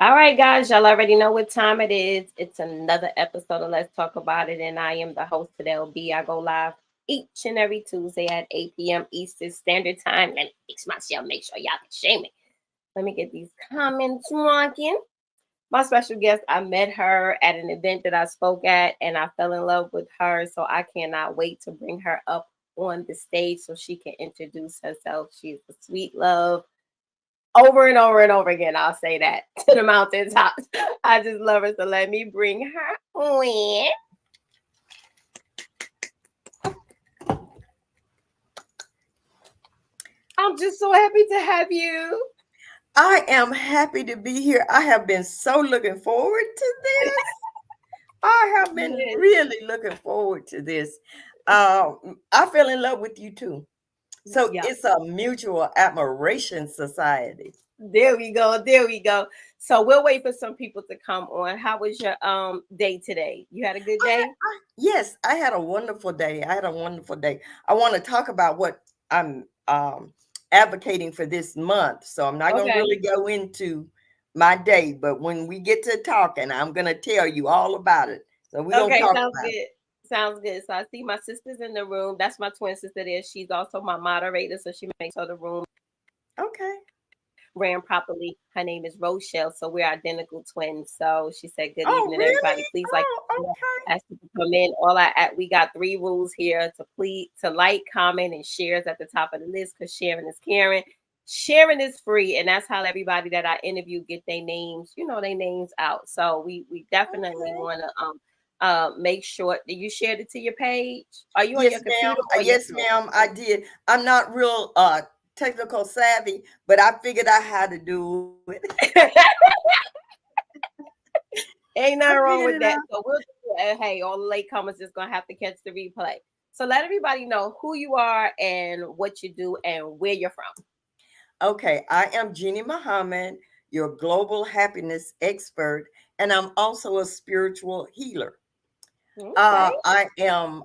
All right, guys, y'all already know what time it is. It's another episode of Let's Talk About It, and I am the host of LB. I go live each and every Tuesday at 8 p.m. Eastern Standard Time. And fix myself, make sure y'all can share me. Let me get these comments rocking. My special guest, I met her at an event that I spoke at, and I fell in love with her. So I cannot wait to bring her up on the stage so she can introduce herself. She's a sweet love over and over and over again. I'll say that to the mountaintops. I just love her. So let me bring her in. I'm just so happy to have you. I am happy to be here. I have been so looking forward to this. I have been Yes. really looking forward to this. I fell in love with you too. So Yeah. it's a mutual admiration society. There we go. There we go. So we'll wait for some people to come on. How was your day today? You had a good day? Yes, I had a wonderful day. I had a wonderful day. I want to talk about what I'm advocating for this month. So I'm not going to Okay. really go into my day, but when we get to talking, I'm going to tell you all about it. So we're going to Okay, talk sounds about it. good. Sounds good. So I see my sister's in the room. That's my twin sister there. She's also my moderator, so she makes sure the room Okay. ran properly. Her name is Rochelle, so we're identical twins. So she said, "Good Oh, evening, everybody. really? Please like, Oh, okay. ask people to come in. We got three rules here to please to like, comment, and shares at the top of the list because sharing is caring. Sharing is free, and that's how everybody that I interview get their names, their names out. So we definitely Okay. want to make sure that you shared it to your page. Are you on Yes, your ma'am. computer or your Yes, ma'am. I did. I'm not real technical savvy, but I figured out how to do it. phone? Ain't I nothing wrong figured with it that. out. So we'll hey, all the latecomers just gonna have to catch the replay. So let everybody know who you are and what you do and where you're from. Okay, I am Jeannie Muhammad, your global happiness expert, and I'm also a spiritual healer. Okay. I am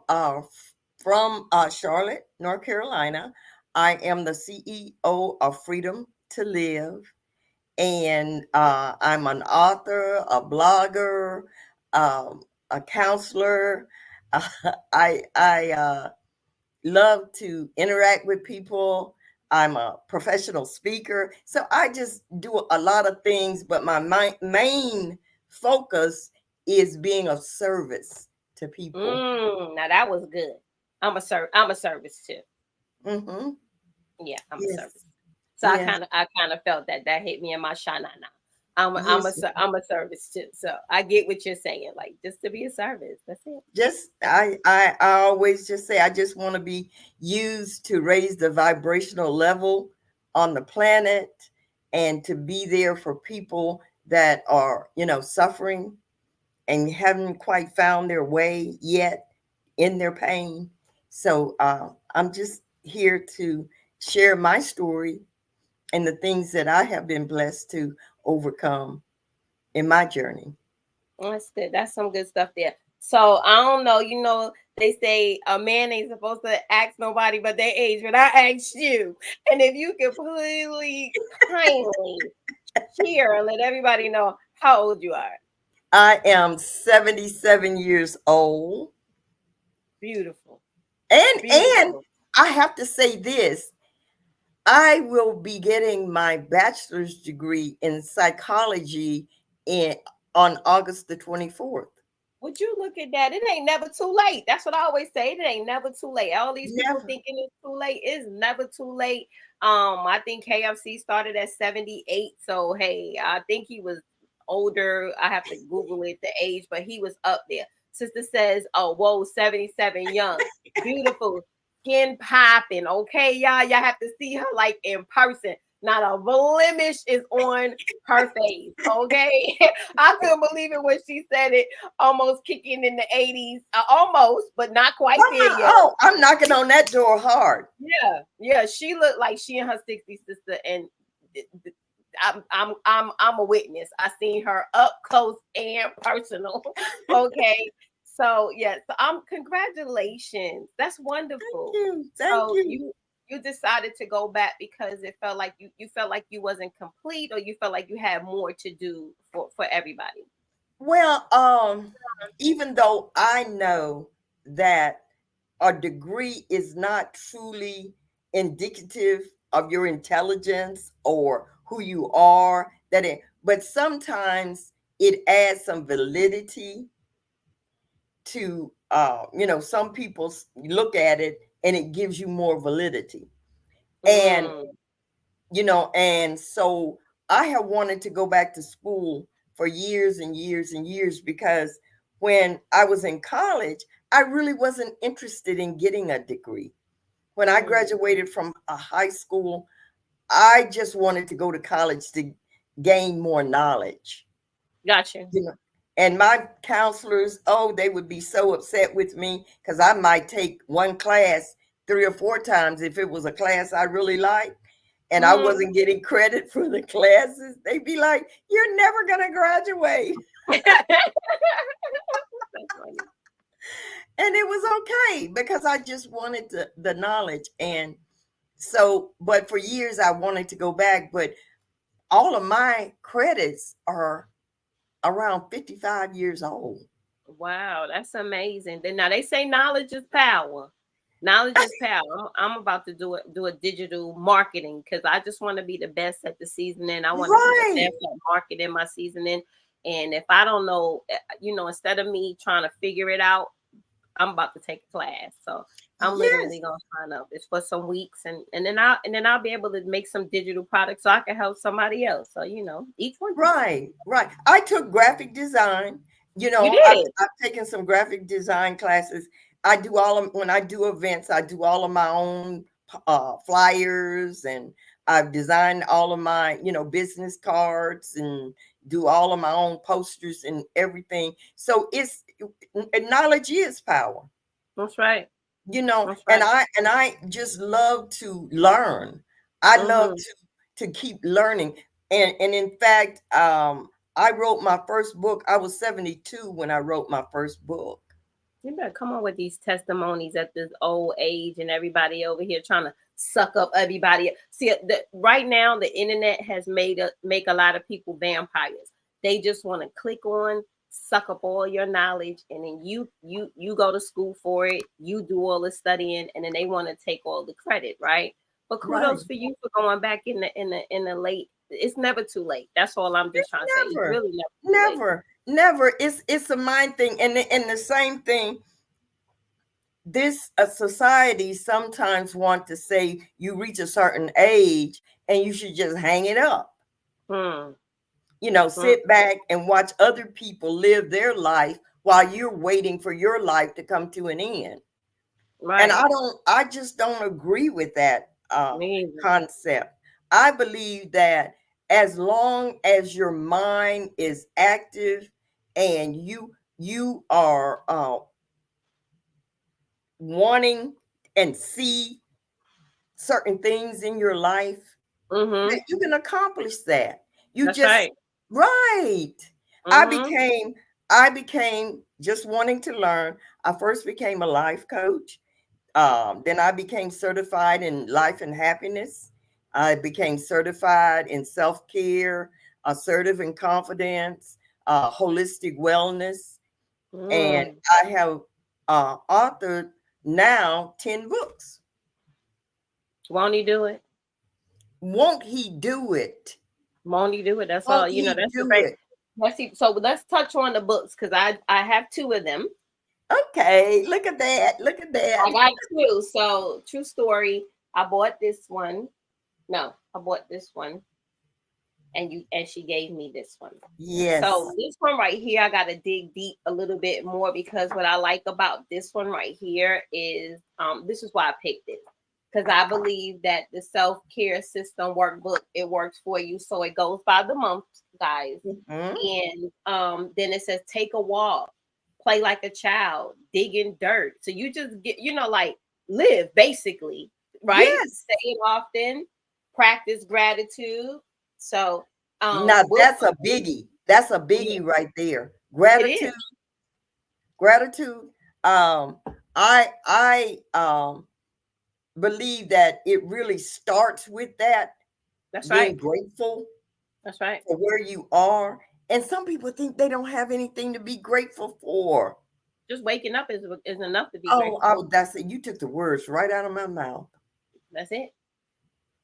from Charlotte, North Carolina. I am the CEO of Freedom to Live, and I'm an author, a blogger, a counselor. I love to interact with people. I'm a professional speaker. So I just do a lot of things, but my main focus is being of service to people. Now that was good. I'm a service too. Hmm. Yeah, I'm a Yes. service. So Yes. I kind of felt that hit me in my shana now. Yes. I'm a service too. So I get what you're saying. Like just to be a service. That's it. Just I always just say I just want to be used to raise the vibrational level on the planet and to be there for people that are, suffering and haven't quite found their way yet in their pain. So I'm just here to share my story and the things that I have been blessed to overcome in my journey. That's good. That's some good stuff there. So I don't know. They say a man ain't supposed to ask nobody but their age, but I asked you. And if you could please kindly share and let everybody know how old you are. I am 77 years old. Beautiful. And Beautiful. I have to say this. I will be getting my bachelor's degree in psychology in on August the 24th. Would you look at that? It ain't never too late. That's what I always say. It ain't never too late. All these people Never. thinking it's too late. It's never too late. I think KFC started at 78. So hey, I think he was older. I have to Google it, the age, but he was up there. Sister says, oh, whoa, 77 young. Beautiful. Skin popping. Okay, y'all. Y'all have to see her like in person. Not a blemish is on her face. Okay. I couldn't believe it when she said it almost kicking in the 80s. Almost, but not quite there yet. I'm knocking on that door hard. Yeah, yeah. She looked like she in her 60s, sister, and I'm a witness. I seen her up close and personal. Okay. So yeah, so congratulations. That's Thank wonderful. you. Thank So you. you decided to go back because it felt like you felt like you wasn't complete, or you felt like you had more to do for everybody? Well, even though I know that a degree is not truly indicative of your intelligence or who you are, but sometimes it adds some validity to, some people look at it and it gives you more validity. And Mm, and so I have wanted to go back to school for years and years and years, because when I was in college, I really wasn't interested in getting a degree. When I mm, graduated from a high school, I just wanted to go to college to gain more knowledge. got you. You know, and my counselors, oh, they would be so upset with me because I might take one class 3 or 4 times if it was a class I really liked and I Mm. wasn't getting credit for the classes. They'd be like, "You're never gonna graduate." That's funny. And it was okay because I just wanted the knowledge. And so, but for years I wanted to go back, but all of my credits are around 55 years old. Wow, that's amazing. Then now they say knowledge is power. Knowledge is power. I'm about to do a digital marketing because I just want to be the best at the seasoning. I want to be the Right. best at marketing my seasoning. And if I don't know, instead of me trying to figure it out, I'm about to take a class. So I'm literally Yes. gonna sign up. It's for some weeks, and then I'll be able to make some digital products so I can help somebody else. So each one to one. Right, right. I took graphic design. You I've, did. I've taken some graphic design classes. I do all of when I do events, I do all of my own flyers, and I've designed all of my, business cards, and do all of my own posters and everything. So knowledge is power. That's right. That's And right. I just love to learn. I love Mm-hmm. to keep learning. And in fact, I wrote my first book. I was 72 when I wrote my first book. You better come on with these testimonies at this old age, and everybody over here trying to suck up everybody. See, right now the internet has make a lot of people vampires. They just want to click on, suck up all your knowledge, and then you go to school for it. You do all the studying, and then they want to take all the credit, right? But Right. kudos for you for going back in the late. It's never too late. That's all I'm just It's trying to say. It's never, really never too late. never. It's a mind thing. And the same thing, this a society sometimes want to say you reach a certain age and you should just hang it up. Hmm. Hmm. Sit back and watch other people live their life while you're waiting for your life to come to an end. And Right. I just don't agree with that Me either. concept. I believe that as long as your mind is active and you are wanting and see certain things in your life, that Mm-hmm. you can accomplish that. You That's just right. right. I Mm-hmm. became I became just wanting to learn. I first became a life coach. Then I became certified in life and happiness. I became certified in self-care, assertive and confidence, holistic wellness, and Mm. I have authored now 10 books. Won't he do it? Won't he do it? Won't he do it? That's all. Won't he That's the do right. it? Let's see. So let's touch on the books because I have two of them. Okay, look at that. Look at that. I got two. So true story. I bought this one. No, I bought this one, and she gave me this one. So Yes. this one right here, I gotta dig deep a little bit more because what I like about this one right here is this is why I picked it. Because I believe that the self-care system workbook, it works for you. So it goes by the month, guys. Mhm. And then it says take a walk, play like a child, dig in dirt. So you just get, like live basically, right? Yes. Say it often, practice gratitude. So Now book that's a biggie. That's a yeah, biggie right there. it is. Gratitude, gratitude. I believe that it really starts with that, That's being right. grateful That's right. for where you are. And some people think they don't have anything to be grateful for. Just waking up is enough to be Oh, grateful. that's it. You took the words right out of my mouth. That's it.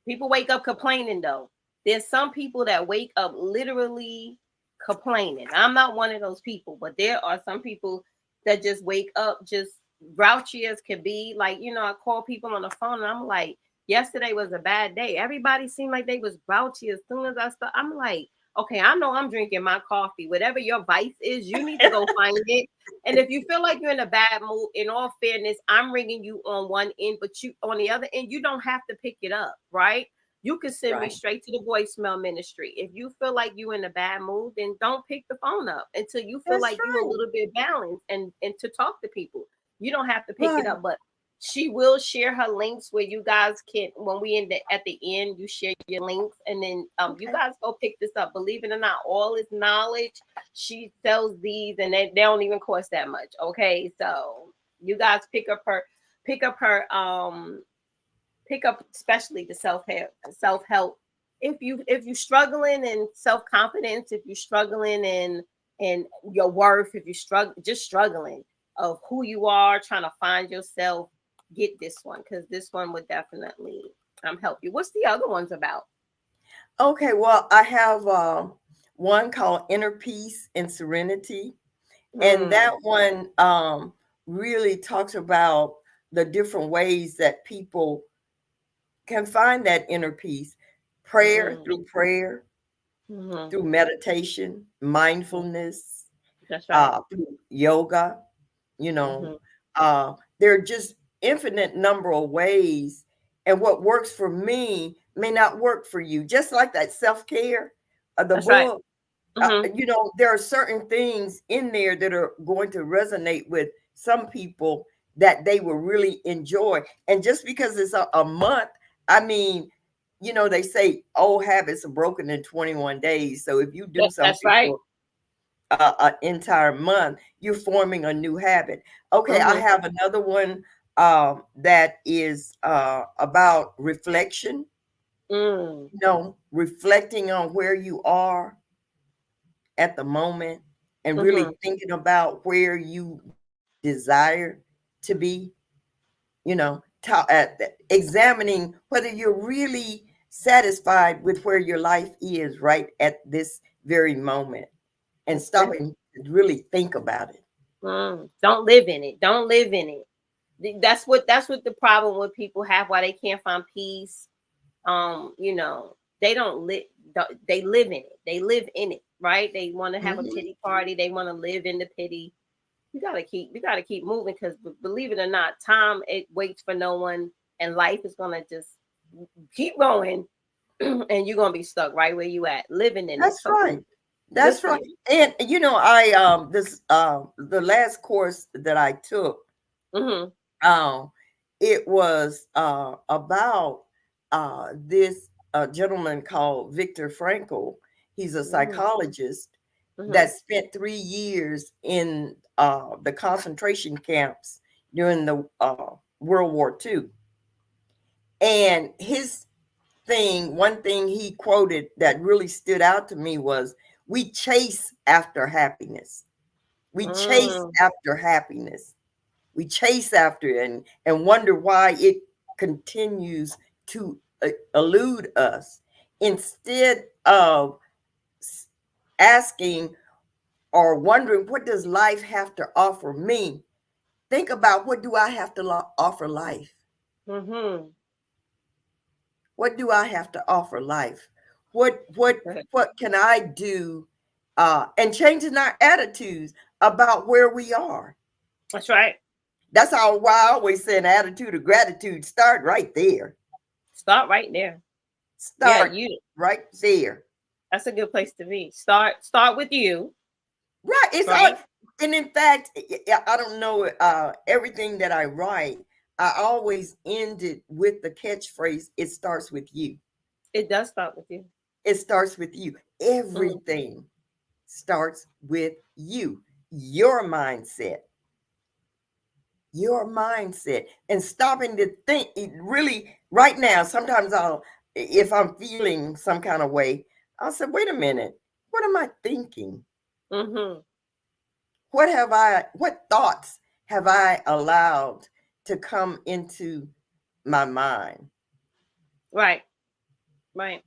People wake up complaining though. There's some people that wake up literally complaining. I'm not one of those people, but there are some people that just wake up just grouchy as can be. Like, I call people on the phone and I'm like, yesterday was a bad day. Everybody seemed like they was grouchy as soon as I start. I'm like, okay, I know I'm drinking my coffee. Whatever your vice is, you need to go find it. And if you feel like you're in a bad mood, in all fairness, I'm ringing you on one end, but you on the other end, you don't have to pick it up, right? You can send me Right. straight to the voicemail ministry. If you feel like you in a bad mood, then don't pick the phone up until you feel That's like you a right. little bit balanced and to talk to people. You don't have to pick it Right. up, but she will share her links where you guys can when we at the end you share your links and then you Okay. guys go pick this up. Believe it or not, all this knowledge she sells these and they don't even cost that much. Okay, so you guys pick up her pick up especially the self help. If you struggling in self confidence, if you're struggling in your worth, if you struggle just struggling of who you are, trying to find yourself, get this one because this one would definitely help you. What's the other ones about? Okay. Well, I have one called Inner Peace and Serenity. And that Mm, one really talks about the different ways that people can find that inner peace. mm, Prayer, mm, through meditation, mindfulness, that's right. through yoga, you know, Mm-hmm, there are just infinite number of ways. And what works for me may not work for you. Just like that self-care, the that's right. book, Mm-hmm, there are certain things in there that are going to resonate with some people that they will really enjoy. And just because it's a month, I mean, they say old habits are broken in 21 days. So if you do that's something right. for an entire month, you're forming a new habit. Okay, I Mm-hmm, have another one that is about reflection, mm, reflecting on where you are at the moment and mm-hmm, really thinking about where you desire to be, examining whether you're really satisfied with where your life is right at this very moment and that's it. stopping to really think about it. Don't live in it. Don't live in it. That's what the problem with people have, why they can't find peace. They don't live, they live in it. They live in it, right? They want to have a Mhm. pity party. They want to live in the pity. You gotta keep moving because believe it or not, time it waits for no one, and life is gonna just keep going, and you're gonna be stuck right where you at, living in it. That's So right. good That's for right. you. And I this the last course that I took, Hmm. um it was about this gentleman called Viktor Frankl. He's a Hmm. psychologist Hmm. that spent 3 years in the concentration camps during the World War II. And one thing he quoted that really stood out to me was, we chase after happiness. We chase Mm, after happiness. We chase after it and wonder why it continues to elude us, instead of asking or wondering, what does life have to offer me? Think about, what do I have to offer life? hmm. What do I have to offer life? What what Good. what can I do? And changing our attitudes about where we are. That's right. That's how why I always say an attitude of gratitude. Start right there. Start right there. Yeah, Start right there. that's a good place to be. Start with you, Right. It's all, right? and in fact, I don't know, everything that I write, I always end it with the catchphrase, it starts with you. It does start with you. It starts with you. Mm, Everything starts with you, your mindset. your mindset and stopping to think. It really, right now, sometimes if I'm feeling some kind of way, I'll say, wait a minute, what am I thinking? Mm-hmm. What thoughts have I allowed to come into my mind? Right. Right.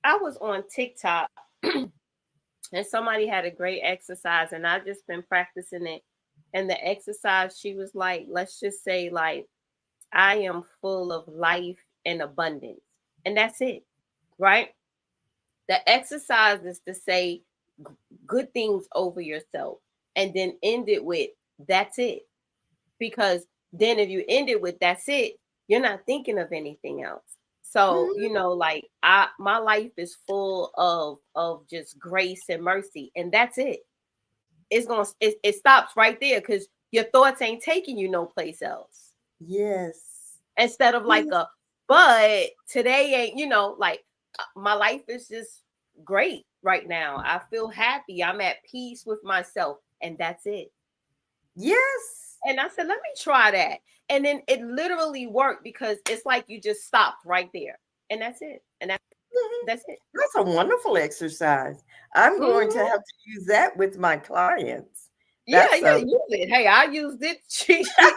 I was on TikTok and somebody had a great exercise and I just been practicing it. And the exercise, she was like, let's just say like I am full of life and abundance. And that's it. Right? The exercise is to say good things over yourself and then end it with that's it. Because then if you end it with that's it, you're not thinking of anything else. So, Mhm. like my life is full of just grace and mercy and that's it. It stops right there cuz your thoughts ain't taking you no place else. Yes. Instead of like Yes. a but today ain't, like my life is just great right now. I feel happy. I'm at peace with myself and that's it. Yes. And I said, let me try that. And then it literally worked because it's like you just stopped right there. And that's it. And Mhm. that's it. That's a wonderful exercise. I'm going to Mhm. have to use that with my clients. Yeah, That's yeah, a use it. Hey, I used it. She said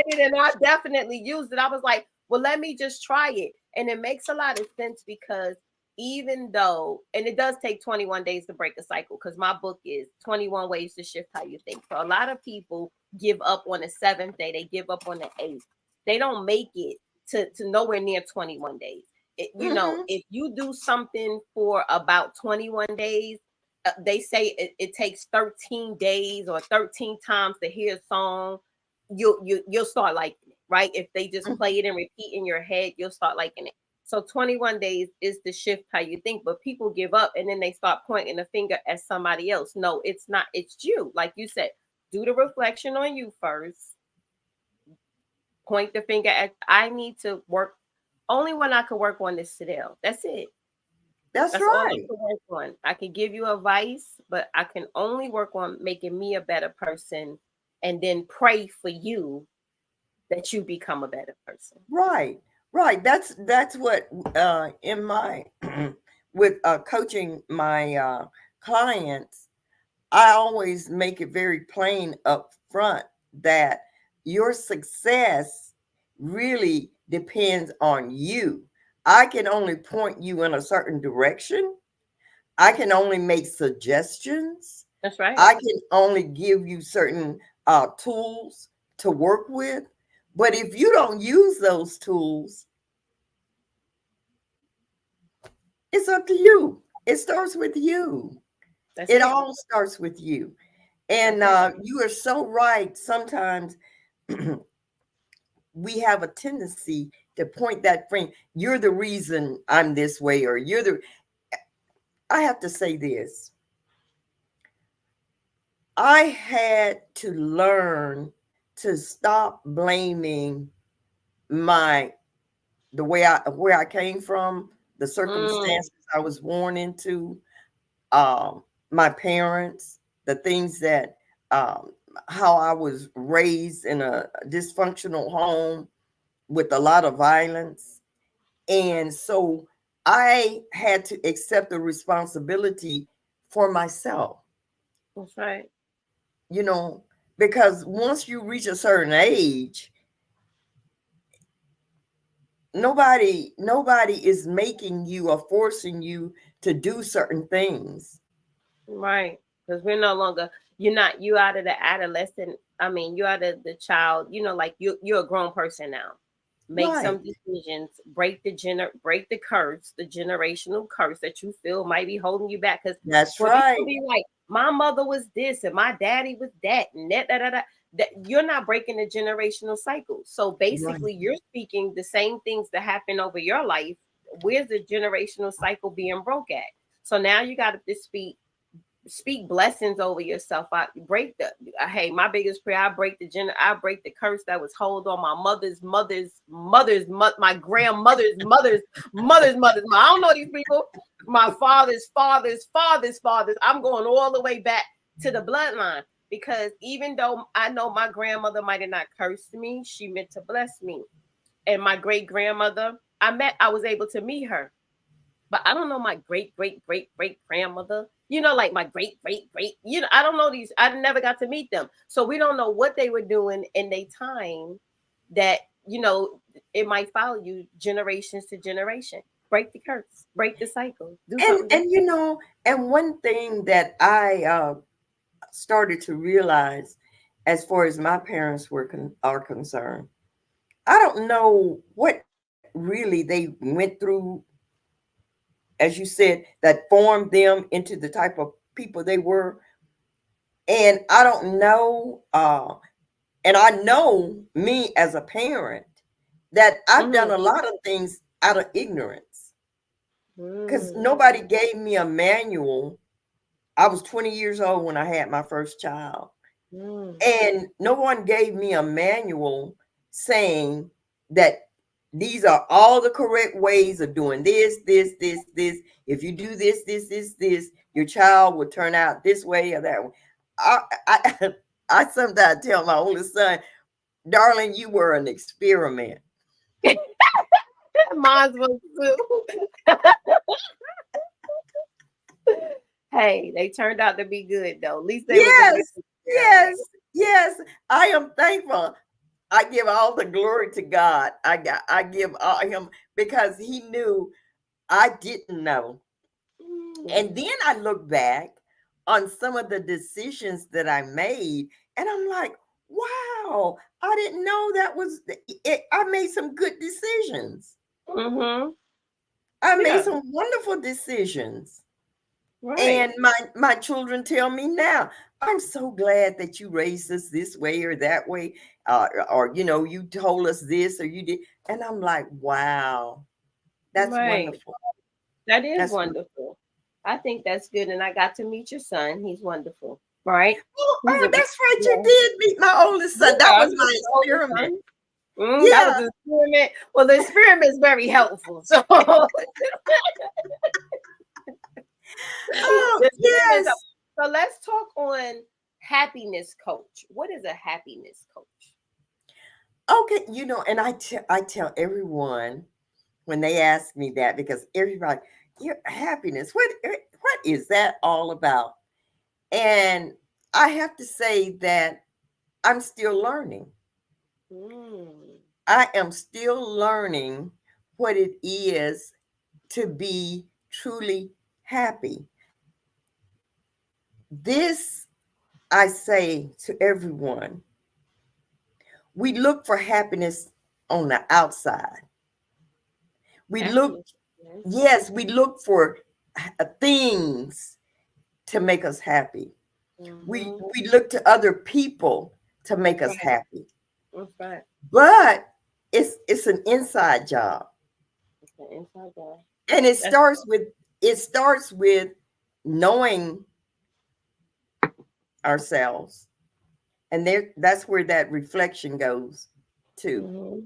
it and I definitely used it. I was like, well, let me just try it. And it makes a lot of sense because even though, and it does take 21 days to break a cycle, because my book is 21 ways to shift how you think. So a lot of people give up on the seventh day, they give up on the eighth. They don't make it to nowhere near 21 days. mhm. If you do something for about 21 days, they say it takes 13 days or 13 times to hear a song. You'll start liking it, right? If they just play it and repeat in your head, you'll start liking it. So 21 days is to shift how you think, but people give up and then they start pointing the finger at somebody else. No, it's not. It's you. Like you said, do the reflection on you first. Point the finger at I need to work. Only when I can work on this Sidell. That's it. That's That's all I right. can work on. I can give you advice, but I can only work on making me a better person and then pray for you that you become a better person. Right. Right. That's what in my with coaching my clients, I always make it very plain up front that your success really depends on you. I can only point you in a certain direction. I can only make suggestions. That's right. I can only give you certain tools to work with. But if you don't use those tools, it's up to you. It starts with you. That's It it. all starts with you. And That's it. you are so right. Sometimes we have a tendency to point that finger. You're the reason I'm this way, or you're the. I have to say this. I had to learn to stop blaming my the way I where I came from, the Mm, circumstances I was born into, um, my parents, the things that um, how I was raised in a dysfunctional home with a lot of violence. And so I had to accept the responsibility for myself, that's right. you know, because once you reach a certain age, nobody is making you or forcing you to do certain things. Right. Because we're no longer you out of the adolescent. I mean, you out of the child, like you're a grown person now. Make Right. some decisions, break the curse, the generational curse that you feel might be holding you back. Because That's when people right. be like, my mother was this and my daddy was that and that you're not breaking the generational cycle. So Right. basically you're speaking the same things that happen over your life. Where's the generational cycle being broke at? So now you got to speak blessings over yourself. I break the hey, my biggest prayer. I break the curse that was hold on my my grandmother's mother's. I don't know these people. My father's. I'm going all the way back to the bloodline. because even though I know my grandmother might have not cursed me, she meant to bless me. And my great grandmother, I was able to meet her, but I don't know my great grandmother. You know, like my great. You know, I don't know these. I never got to meet them, so we don't know what they were doing in their time. That it might follow you generations to generation. Break the curse, break the cycle, do something And different. and one thing that I started to realize, as far as my parents are concerned, I don't know what really they went through, as you said, that formed them into the type of people they were. And I don't know, and I know me as a parent that I've done Mm-hmm. a lot of things out of ignorance because Mm, nobody gave me a manual. I was 20 years old when I had my first child, mm, and no one gave me a manual saying that these are all the correct ways of doing this. If you do this, your child will turn out this way or that way. I I sometimes tell my oldest son, darling, you were an experiment. Mine was too. Hey, they turned out to be good though. At least they was a good Yes, experiment. yes, yes. I am thankful. I give all the glory to God. I give all him because he knew I didn't know. And Mm, then I look back on some of the decisions that I made, and I'm like, wow, I didn't know that was it. I made some good decisions. mm-hmm. I made Yeah, some wonderful decisions. right. And my children tell me now, I'm so glad that you raised us this way or that way, or you told us this or you did. And I'm like, wow, that's Right. wonderful. That is That's wonderful. I think that's good. And I got to meet your son. He's wonderful. Right? He's oh, a that's right. You yeah. did meet my oldest son. That Yeah, was that's my the oldest experiment. son. That was Yeah. an experiment. Well, the experiment is very helpful. So Oh, the experiment is yes. so let's talk on happiness coach. What is a happiness coach? Okay. And I tell everyone when they ask me that, because everybody, your happiness, what is that all about? And I have to say that I'm still learning. Mm, I am still learning what it is to be truly happy. This I say to everyone, we look for happiness on the outside. We look, happiness. Yes. yes, we look for things to make us happy. We Mm-hmm. we look to other people to make us Right. happy. That's right. But it's an inside job. It's the inside guy. And it That's starts with knowing ourselves. And that's where that reflection goes too. mm-hmm.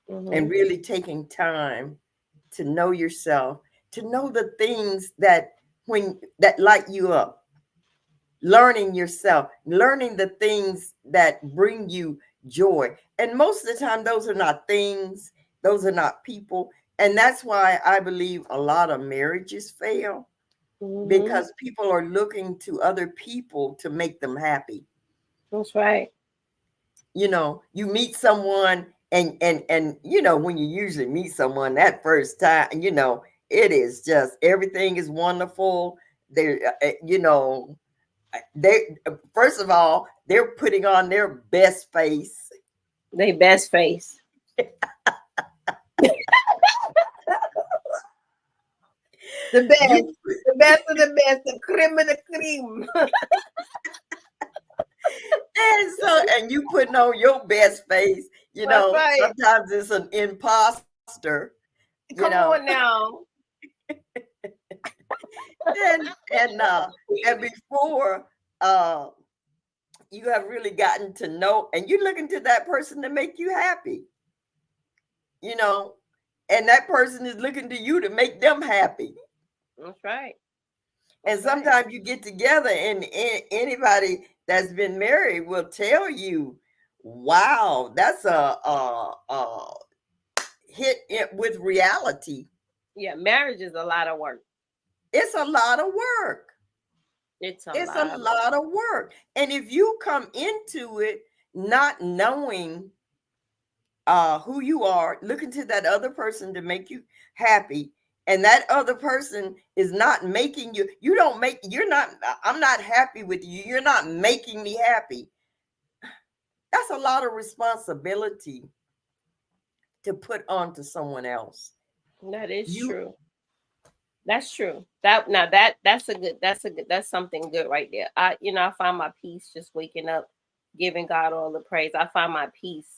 And Mm-hmm. really taking time to know yourself, to know the things that light you up, learning yourself, learning the things that bring you joy. And most of the time those are not things, those are not people. And that's why I believe a lot of marriages fail, Mm-hmm. because people are looking to other people to make them happy. That's right. You meet someone, and when you usually meet someone that first time, it is just everything is wonderful. They first of all, they're putting on their best face. They best face. The best. You The best of the best. The cream of the cream. and you putting on your best face. That's right. Sometimes it's an imposter. you know Come on now. and before uh you have really gotten to know, and you're looking to that person to make you happy, you know, and that person is looking to you to make them happy. That's right. And That's right. sometimes you get together, and anybody that's been married will tell you, wow, that's a hit it with reality. Yeah, marriage is a lot of work. It's a lot of work. It's a It's a lot of work. lot of work. And if you come into it not knowing who you are, looking to that other person to make you happy, and that other person is not making you, you don't make, you're not, I'm not happy with you, you're not making me happy. That's a lot of responsibility to put onto someone else. That is You true. That's true. That now that's something good right there. I find my peace just waking up, giving God all the praise. I find my peace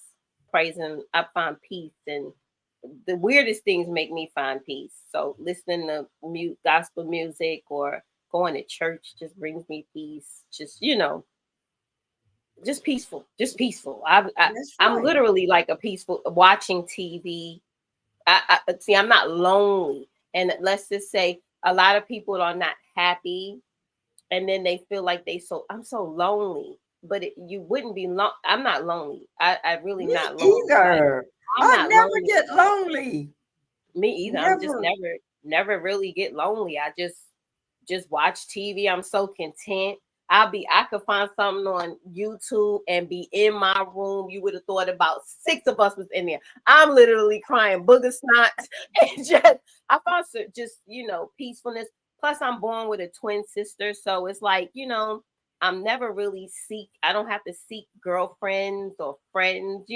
praising. I find peace, and the weirdest things make me find peace. So listening to gospel music or going to church just brings me peace. Just peaceful, just peaceful. that's I'm right. literally like a peaceful watching TV. I see. I'm not lonely, and let's just say a lot of people are not happy, and then they feel like I'm so lonely. But you wouldn't be long. I'm not lonely. I really Me not lonely. Like either. I'm I not never lonely get at all. lonely. Me either. I'm just Never. never really get lonely. I just watch TV. I'm so content. I could find something on YouTube and be in my room. You would have thought about six of us was in there. I'm literally crying booger snots and just I found just peacefulness. Plus, I'm born with a twin sister, so it's like I'm never really I don't have to seek girlfriends or friends.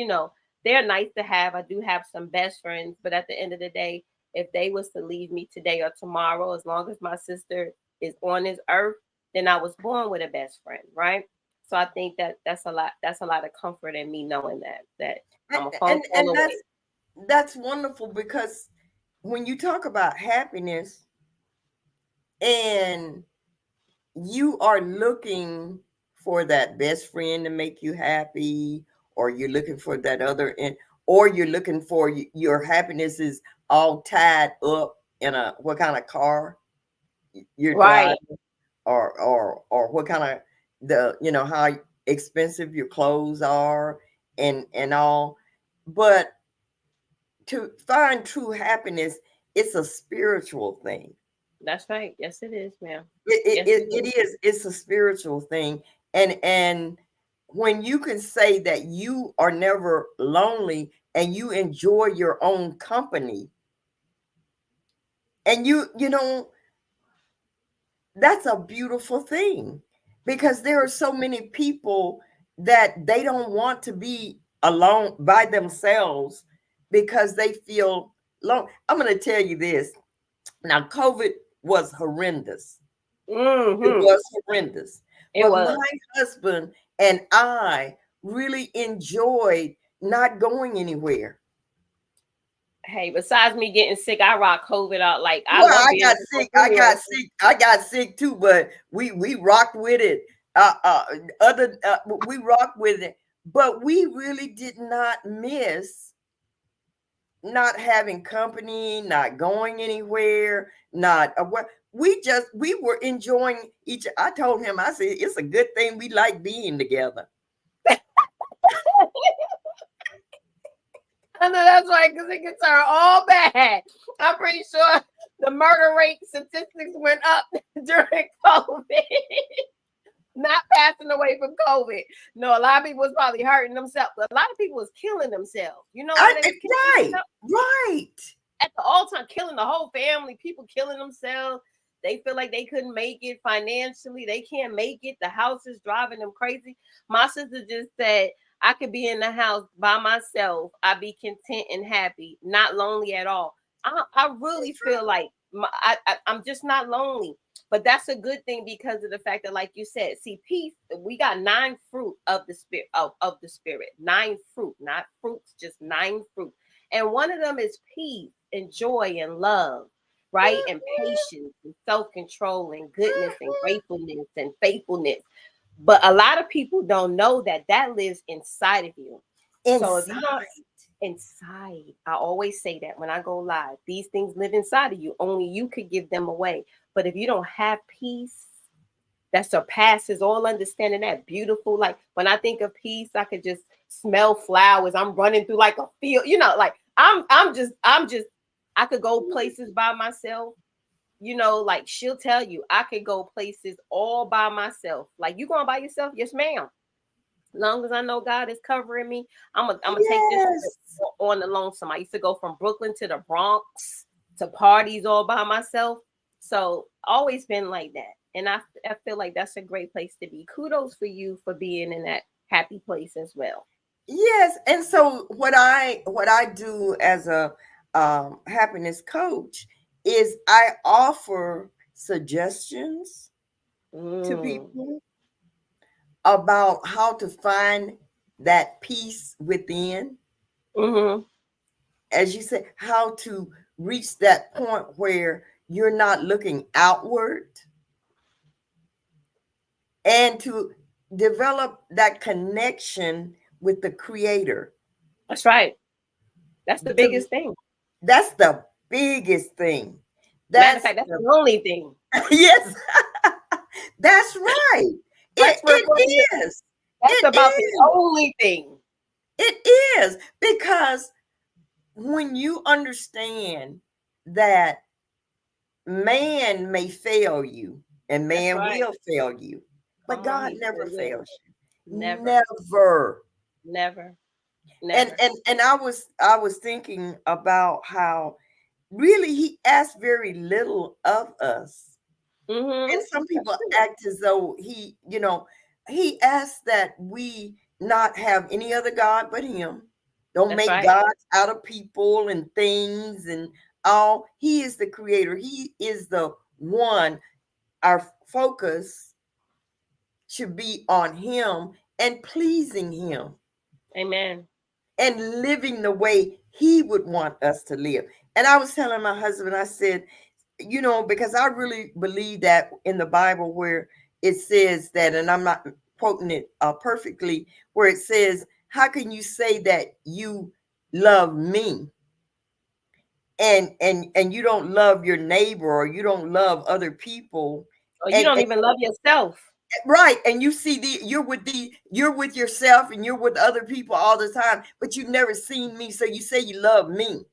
They're nice to have. I do have some best friends, but at the end of the day, if they was to leave me today or tomorrow, as long as my sister is on this earth, then I was born with a best friend, right? So I think that's a lot. That's a lot of comfort in me knowing that And, I'm a phone and call away. that's wonderful, because when you talk about happiness and you are looking for that best friend to make you happy, or you're looking for that other, and or you're looking for your happiness is all tied up in a what kind of car you're Right. driving, or what kind of, the how expensive your clothes are, and all. But to find true happiness, it's a spiritual thing. That's right. Yes, it is, ma'am. it, Yes, it it, is. it is, it's a spiritual thing. And when you can say that you are never lonely and you enjoy your own company, and you know, that's a beautiful thing, because there are so many people that they don't want to be alone by themselves because they feel alone. I'm going to tell you this. Now, COVID was horrendous. It Mm-hmm. was horrendous. It But my was. husband and I really enjoyed not going anywhere. Hey, besides me getting sick, I rock COVID out. Like I Well, love I being got able to go sick. I got anywhere. sick. I got sick too, but we rocked with it. Uh, uh, other we rocked with it, but we really did not miss not having company, not going anywhere, not what we were enjoying each. I told him, I said, it's a good thing we like being together. I know that's right, because it gets her all bad. I'm pretty sure the murder rate statistics went up during COVID. Not passing away from COVID. No, a lot of people was probably hurting themselves. A lot of people was killing themselves. You know why they was killing Right, themselves? right. At the all time, killing the whole family. People killing themselves. They feel like they couldn't make it financially. They can't make it. The house is driving them crazy. My sister just said, I could be in the house by myself. I'd be content and happy, not lonely at all. I really That's feel like I'm just not lonely. But that's a good thing because of the fact that, like you said, see, peace, we got nine fruit of the spirit of the spirit. Nine fruit, not fruits, just nine fruit. And one of them is peace and joy and love, right? And patience and self-control and goodness and gratefulness and faithfulness. But a lot of people don't know that that lives inside of you. So if you inside. don't inside, I always say that when I go live, these things live inside of you. Only you could give them away. But if you don't have peace, that surpasses all understanding, that beautiful. Like when I think of peace, I could just smell flowers. I'm running through like a field, like I'm just I could go places by myself. Like she'll tell you I could go places all by myself. Like, you going by yourself? Yes, ma'am. Long as I know God is covering me, I'm gonna take this trip Yes. on the lonesome. I used to go from Brooklyn to the Bronx to parties all by myself. So always been like that. And I feel like that's a great place to be. Kudos for you for being in that happy place as well. Yes. And so what I do as a happiness coach is I offer suggestions to Mm. people about how to find that peace within. Mm-hmm. As you said, how to reach that point where you're not looking outward, and to develop that connection with the creator. That's right. That's the To, biggest thing. that's the biggest thing. Matter of That's fact, that's the the only thing. yes, that's right. Let's work on It it. is. That's It about the is. only thing. It is because when you understand that man may fail you and That's man right. will fail you, but God He never sure will. fails you. Never, Never. never, And never. and and I was thinking about how really he asked very little of us. Mm-hmm. And some That's people true. act as though he asks that we not have any other God but him. Don't That's make right. gods out of people and things and all. He is the creator. He is the one. Our focus should be on him and pleasing him Amen. and living the way he would want us to live. And I was telling my husband, I said, because I really believe that in the Bible where it says that, and I'm not quoting it perfectly, where it says, how can you say that you love me and you don't love your neighbor or you don't love other people? Or you don't And even love yourself. right, and you see you're with yourself and you're with other people all the time, but you've never seen me, so you say you love me.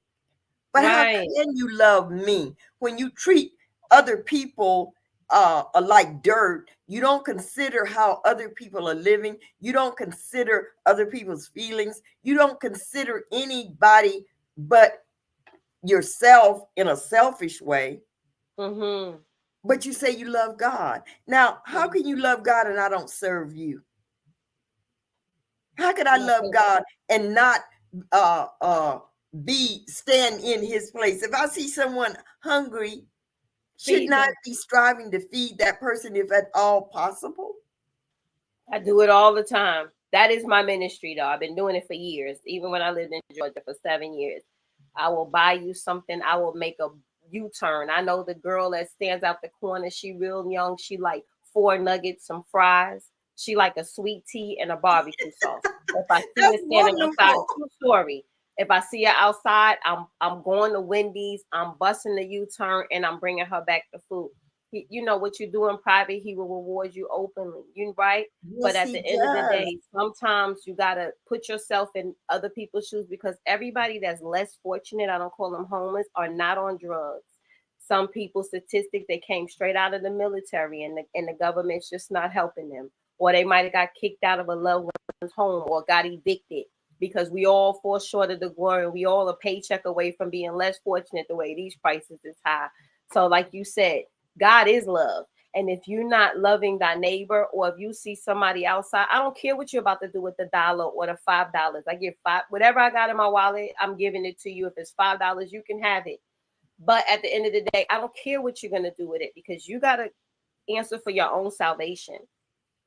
But how Right. can you love me when you treat other people like dirt? You don't consider how other people are living. You don't consider other people's feelings. You don't consider anybody but yourself in a selfish way. Mm-hmm. But you say you love God. Now, how Mm-hmm. can you love God and I don't serve you? How could I love God and not be stand in his place? If I see someone hungry, shouldn't Feed I them. be striving to feed that person if at all possible? I do it all the time. That is my ministry, though. I've been doing it for years. Even when I lived in Georgia for 7 years, I will buy you something. I will make a U-turn. I know the girl that stands out the corner. She real young. She like 4 nuggets, some fries. She like a sweet tea and a barbecue sauce. If I see her That's standing outside, wonderful. true story. If I see her outside, I'm going to Wendy's. I'm busting the U-turn and I'm bringing her back the food. What you do in private, he will reward you openly. You right? But Yes, at the he end of the does. day, sometimes you gotta put yourself in other people's shoes because everybody that's less fortunate, I don't call them homeless, are not on drugs. Some people, statistics, they came straight out of the military and the government's just not helping them. Or they might have got kicked out of a loved one's home or got evicted because we all fall short of the glory. We all a paycheck away from being less fortunate the way these prices is high. So, like you said, God is love. And if you're not loving thy neighbor, or if you see somebody outside, I don't care what you're about to do with the dollar or the $5. I give five, whatever I got in my wallet, I'm giving it to you. If it's $5, you can have it. But at the end of the day, I don't care what you're gonna do with it because you gotta answer for your own salvation.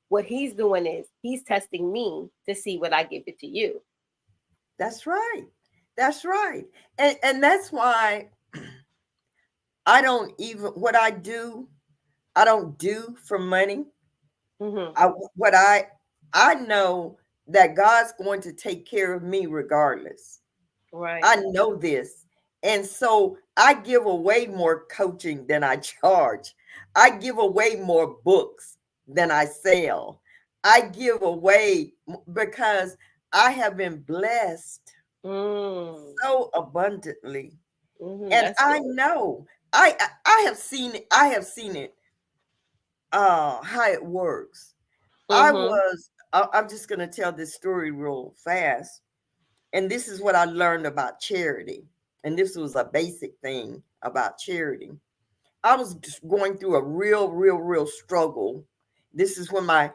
What he's doing is he's testing me to see what I give it to you. That's right. That's right. And that's why I don't even what I don't do for money. Mm-hmm. I what I know that God's going to take care of me regardless. Right. I know this. And so I give away more coaching than I charge. I give away more books. than I sell. I give away because I have been blessed Mm. so abundantly. And That's I good. know I have seen it. I have seen it how it works. Mm-hmm. I'm just going to tell this story real fast. And this is what I learned about charity. And this was a basic thing about charity. I was just going through a real struggle. This is when my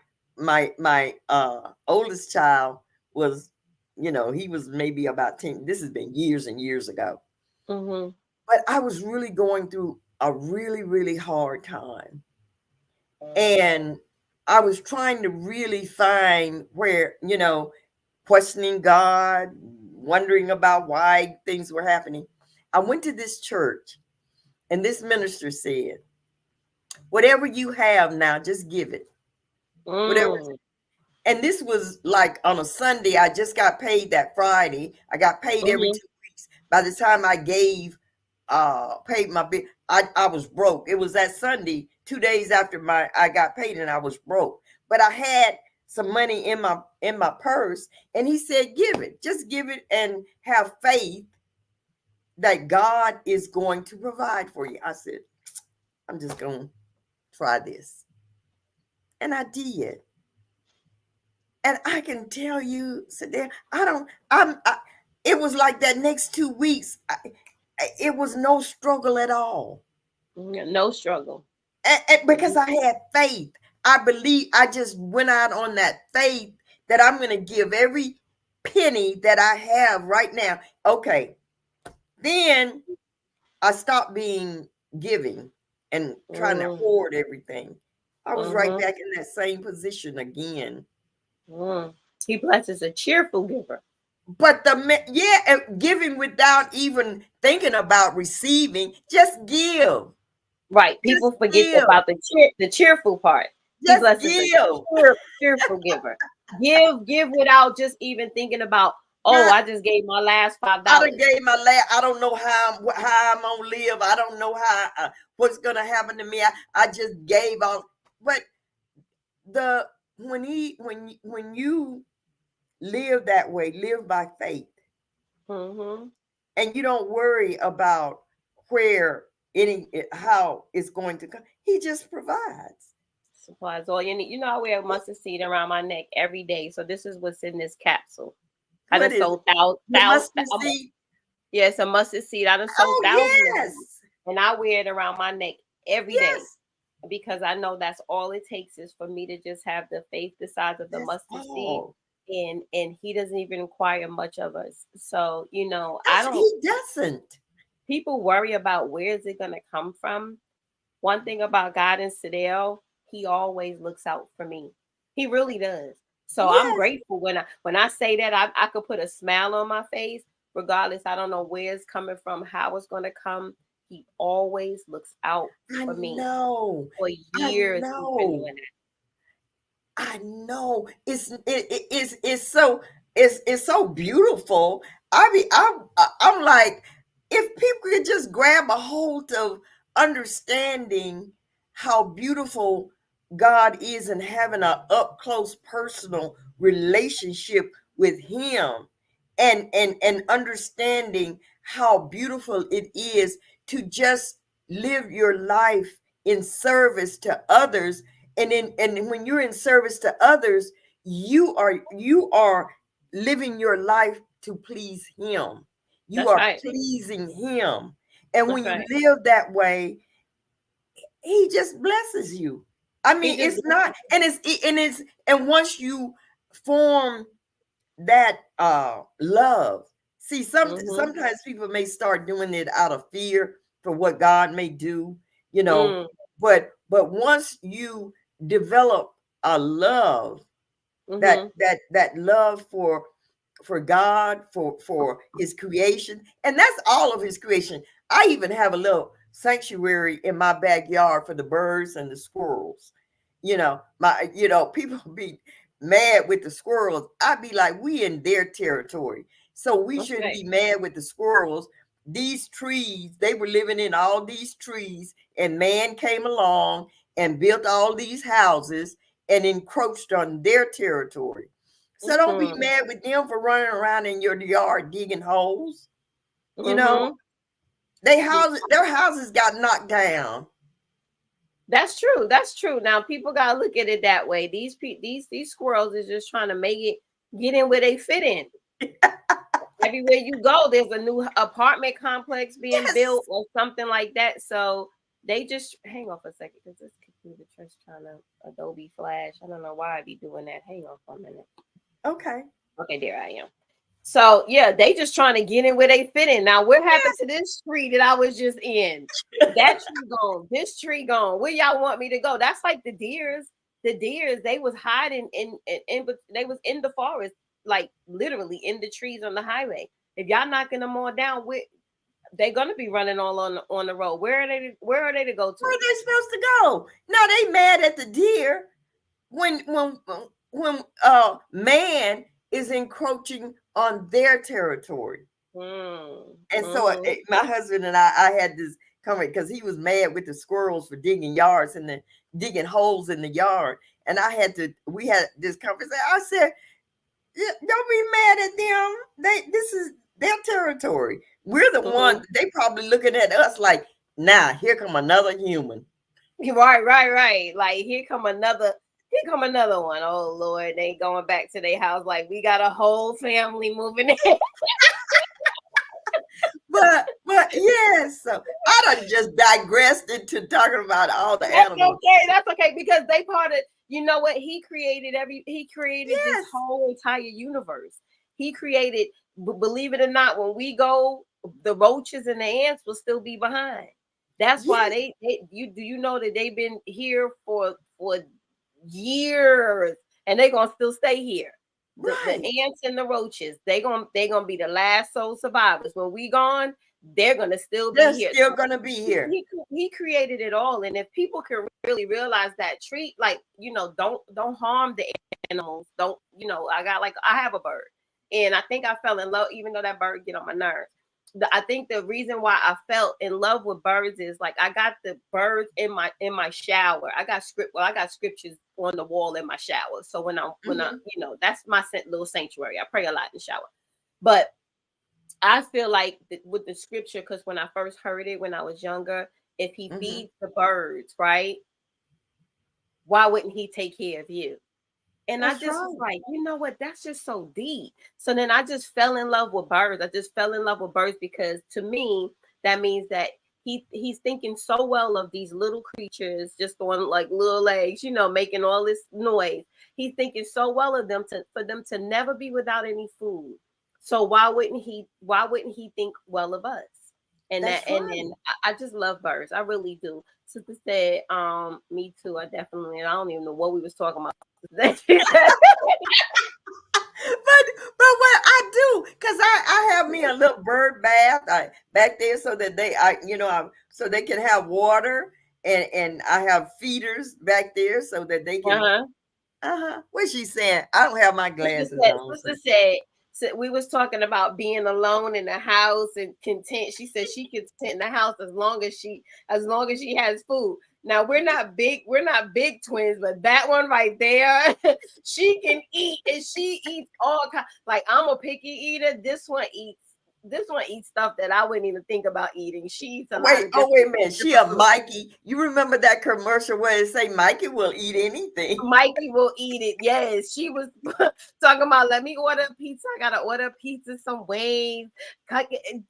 oldest child was, he was maybe about 10. This has been years and years ago. Mm-hmm. But I was really going through a really hard time. And I was trying to really find where, questioning God, wondering about why things were happening. I went to this church and this minister said, whatever you have now, just give it. Whatever. Mm. And this was like on a Sunday. I just got paid that Friday. I got paid every Mm-hmm. 2 weeks. By the time I paid my bill, I was broke. It was that Sunday, 2 days after I got paid, and I was broke. But I had some money in my purse, and he said, give it. Just give it and have faith that God is going to provide for you. I said, I'm just gonna try this. And I did. And I can tell you, sit there, it was like that next 2 weeks, it was no struggle at all. No struggle. And because I had faith, I just went out on that faith that I'm going to give every penny that I have right now. Okay. Then I stopped being giving and trying to Mm. hoard everything. I was right Mm-hmm. back in that same position again. Mm. He blesses a cheerful giver. But giving without even thinking about receiving, just give. Right. Just People forget give. about the cheerful part. He Just blesses a give. cheerful giver. Give without just even thinking about, oh, Not I just gave my last five I done dollars. gave my last. I don't know how I'm gonna live. I don't know what's gonna happen to me. I just gave all. But the when you live that way, live by faith, Mm-hmm. and you don't worry about where how it's going to come. He just provides. Supplies all you need. You know, I wear a mustard seed around my neck every day. So this is what's in this capsule. I What done is it? sold thousands. Mustard seed. Yeah, it's a mustard seed. I done sold Oh thousands of them. yes, And I wear it around my neck every day yes. because I know that's all it takes is for me to just have the faith the size of the That's mustard seed. all. And he doesn't even require much of us. So, I That's don't he doesn't. people worry about where is it gonna come from. One thing about God and Sadell, he always looks out for me. He really does. So I'm Yes, grateful when I say that I could put a smile on my face, regardless. I don't know where it's coming from, how it's gonna come. He always looks out I for me. know. For I years he's been know. doing that. I know. It's so beautiful. I'm like, if people could just grab a hold of understanding how beautiful God is and having an up close personal relationship with Him, and understanding how beautiful it is to just live your life in service to others, and when you're in service to others, you are living your life to please Him. You That's are right. pleasing Him, and when That's you right. live that way, He just blesses you. I He mean, just it's not, and once you form that love. See, mm-hmm. sometimes people may start doing it out of fear for what God may do, you know, Mm, but once you develop a love, that mm-hmm. that love for God, for his creation, and that's all of his creation. I even have a little sanctuary in my backyard for the birds and the squirrels. People be mad with the squirrels. I'd be like, we in their territory. So we That's shouldn't right. be mad with the squirrels. These trees, they were living in all these trees, and man came along and built all these houses and encroached on their territory. So don't be Mm-hmm. mad with them for running around in your yard digging holes. You know, Mm-hmm. their houses got knocked down. That's true. That's true. Now people gotta look at it that way. These squirrels is just trying to make it get in where they fit in. Everywhere you go, there's a new apartment complex being built Yes. or something like that. So they just hang on for a second because this computer just trying to Adobe Flash. I don't know why I be doing that. Hang on for a minute. Okay. Okay, there I am. So yeah, they just trying to get in where they fit in. Now, what happened to this tree that I was just in? That tree gone. This tree gone. Where y'all want me to go? That's like the deers. The deers, they was hiding they was in the forest, like literally in the trees on the highway. If y'all knocking them all down, they're gonna be running all on the road. Where are they? Where are they to go Where to? are they supposed to go? Now they mad at the deer when man is encroaching on their territory. Mm, And so mm-hmm. my husband and I had this comment because he was mad with the squirrels for digging yards and then digging holes in the yard. And we had this conversation. I said, "Yeah, don't be mad at them. This is their territory. We're the one, Mm-hmm. they probably looking at us like, nah, here come another human." Right, right, right. Like here come another one. Oh Lord, they going back to their house. Like we got a whole family moving in. But yes, so I done just digressed into talking about all the That's animals. okay. That's okay because they part of. You know what? He created this Yes, whole entire universe. He created. Believe it or not, when we go, the roaches and the ants will still be behind. That's why yes, you know that they've been here for years and they're gonna still stay here. The right. ants and the roaches, they gonna be the last sole survivors. When we gone, they're gonna still be They're here. still So gonna be he, here. he he created it all, and if people can really realize that, treat like don't harm the animals. Don't I have a bird, and I think I fell in love, even though that bird get on my nerves. I think the reason why I felt in love with birds is like I got the birds in my shower. I got scriptures on the wall in my shower. So when I Hmm. that's my little sanctuary. I pray a lot in the shower. But I feel like with the scripture, because when I first heard it when I was younger, if he Hmm. feeds the birds, right? Why wouldn't he take care of you? And I That's just was right. like, you know what? That's just so deep. So then I just fell in love with birds. I just fell in love with birds because to me, that means that he's thinking so well of these little creatures just on like little legs, making all this noise. He's thinking so well of them for them to never be without any food. So why wouldn't he think well of us? That's And right. then I just love birds. I really do. Sister said, me too. I don't even know what we was talking about. She said, But what I do, because I have me a little bird bath back there so that so they can have water, and I have feeders back there so that they can. uh-huh. What she saying? I don't have my Sister glasses said, on. So. sister said, we was talking about being alone in the house and content. She said she content in the house as long as she has food. Now we're not big twins, but that one right there, she can eat and she eats all kind. Like I'm a picky eater. This one eats stuff that I wouldn't even think about eating. She eats a lot Wait, of oh wait a minute. She a different food. Mikey. You remember that commercial where it say Mikey will eat anything? Mikey will eat it. Yes, she was talking about. Let me order pizza. I gotta order pizza, some wings.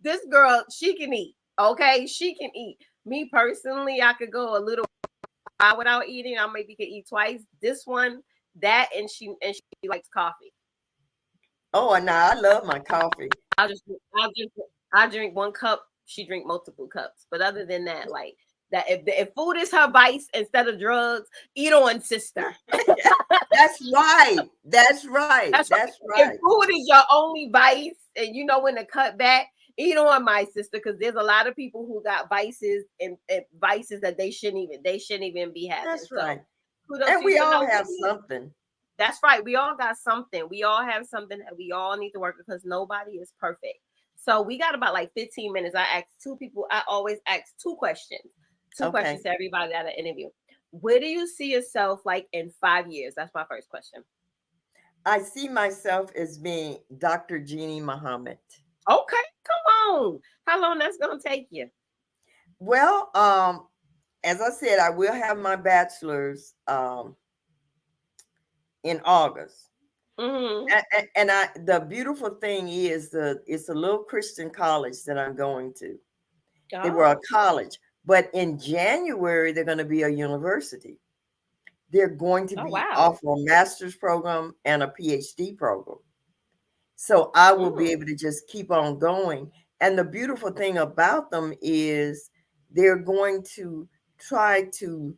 This girl, she can eat. Okay, she can eat. Me personally, I could go a little while without eating. I maybe could eat twice. This one, that, and she likes coffee. Oh, and now I love my coffee. I just I drink one cup. She drink multiple cups. But other than that, like that, if food is her vice instead of drugs, eat on, sister. That's right. That's right. That's right. That's If right. food is your only vice and you know when to cut back, eat on, my sister, because there's a lot of people who got vices and vices that they shouldn't even be having. That's So right. kudos And to you. we So all no, have something. that's right. We all got something. We all have something that we all need to work with because nobody is perfect. So we got about like 15 minutes. I asked two people. I always ask two questions. Two questions Okay. to everybody that I interview. Where do you see yourself like in 5 years? That's my first question. I see myself as being Dr. Jeannie Muhammad. Okay, come on. How long that's gonna take you? Well, as I said, I will have my bachelor's in August. Mm-hmm. And the beautiful thing is it's a little Christian college that I'm going to. They were a Oh, college, but in January they're going to be a university. They're going to oh be wow. offer a master's program and a PhD program. So I will be Mm, able to just keep on going. And the beautiful thing about them is they're going to try to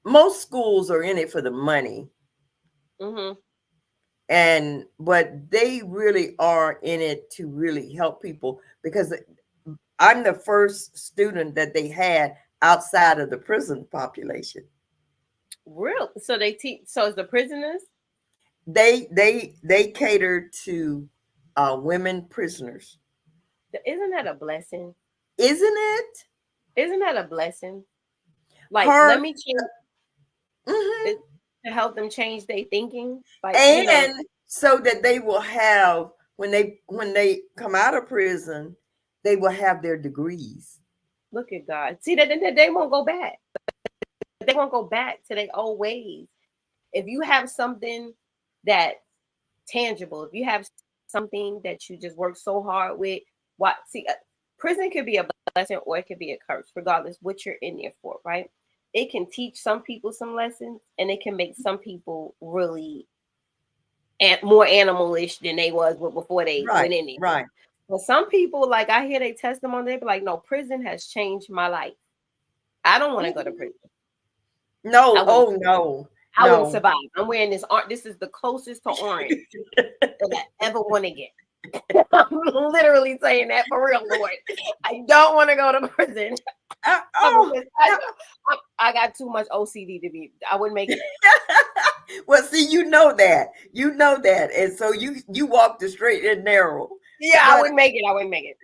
most schools are in it for the money, mm-hmm. and but they really are in it to really help people, because I'm the first student that they had outside of the prison population. Real. So they teach. So it's the prisoners. They cater to women prisoners. Isn't that a blessing? Isn't it? Isn't that a blessing? Like, let Her. me change Mhm. it to help them change their thinking. Like, And so that they will have, when they come out of prison, they will have their degrees. look at God. See that they won't go back. They won't go back to their old ways. If you have something that's tangible, if you have something that you just work so hard with, what see, prison could be a blessing or it could be a curse, regardless what you're in there for, right? It can teach some people some lessons, and it can make some people really and more animalish than they was before they Right, went in there. right. But some people, like I hear their testimony, they be like, "No, prison has changed my life. I don't want to go to Mhm. prison. I No, wouldn't. oh no, I wouldn't no. survive. I'm wearing this orange. This is the closest to orange that I ever want to get. I'm literally saying that for real, Lord. I don't want to go to prison. Oh, I got too much OCD to be. I wouldn't make it. well, see, you know that, and so you walk the straight and narrow. Yeah, I But wouldn't make it. I wouldn't make it.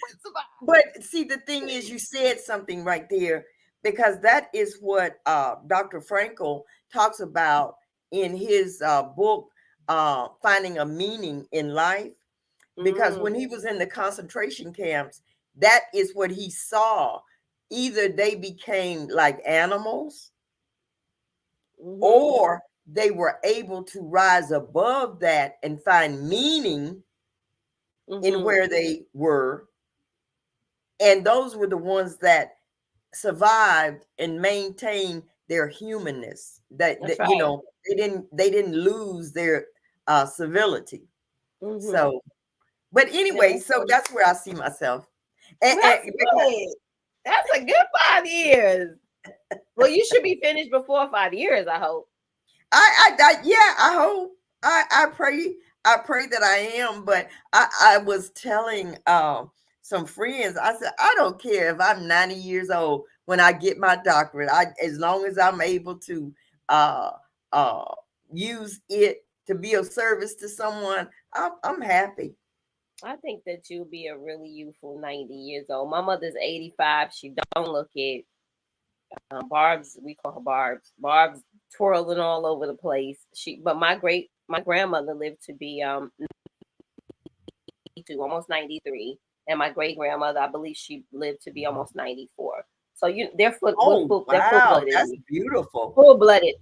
Wouldn't survive. see, the thing is, you said something right there, because that is what Dr. Frankel talks about in his book, Finding a Meaning in Life. Because when Mm, he was in the concentration camps, that is what he saw. Either they became like animals, mm-hmm, or they were able to rise above that and find meaning in mm-hmm. where they were. And those were the ones that survived and maintained their humanness. That's You right. know, they didn't lose their civility. Mm-hmm. So, but Yeah, anyway, so that's where I see myself. that's Because good. That's a good 5 years. Well, you should be finished before 5 years, I hope. yeah, I hope, I pray that I am. But I was telling some friends, I said, I don't care if I'm 90 years old when I get my doctorate. As long as I'm able to uh uh use it to be of service to someone, I'm happy. I think that you'll be a really youthful 90 years old. My mother's 85. She don't look it. Barb's, we call her Barb's. Barb's twirling all over the place. But my grandmother lived to be 92, almost 93, and my great grandmother, I believe she lived to be almost 94. So they're Oh, they're full wow, blooded that's Indian, beautiful. full blooded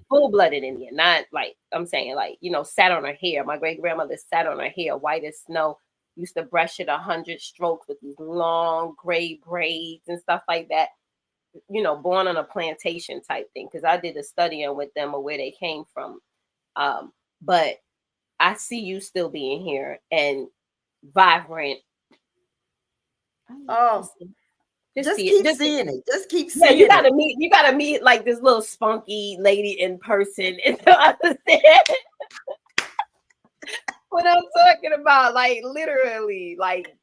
Indian. Not like I'm saying, like sat on her hair. My great grandmother sat on her hair, white as snow. Used to brush it 100 strokes with these long gray braids and stuff like that. Born on a plantation type thing. Because I did a study on with them of where they came from. But I see you still being here and vibrant. Oh, Just, just just see it. keep Just seeing it. Just keep yeah. You seeing it. gotta meet. You gotta meet like this little spunky lady in person and to understand what I'm talking about. Like literally, like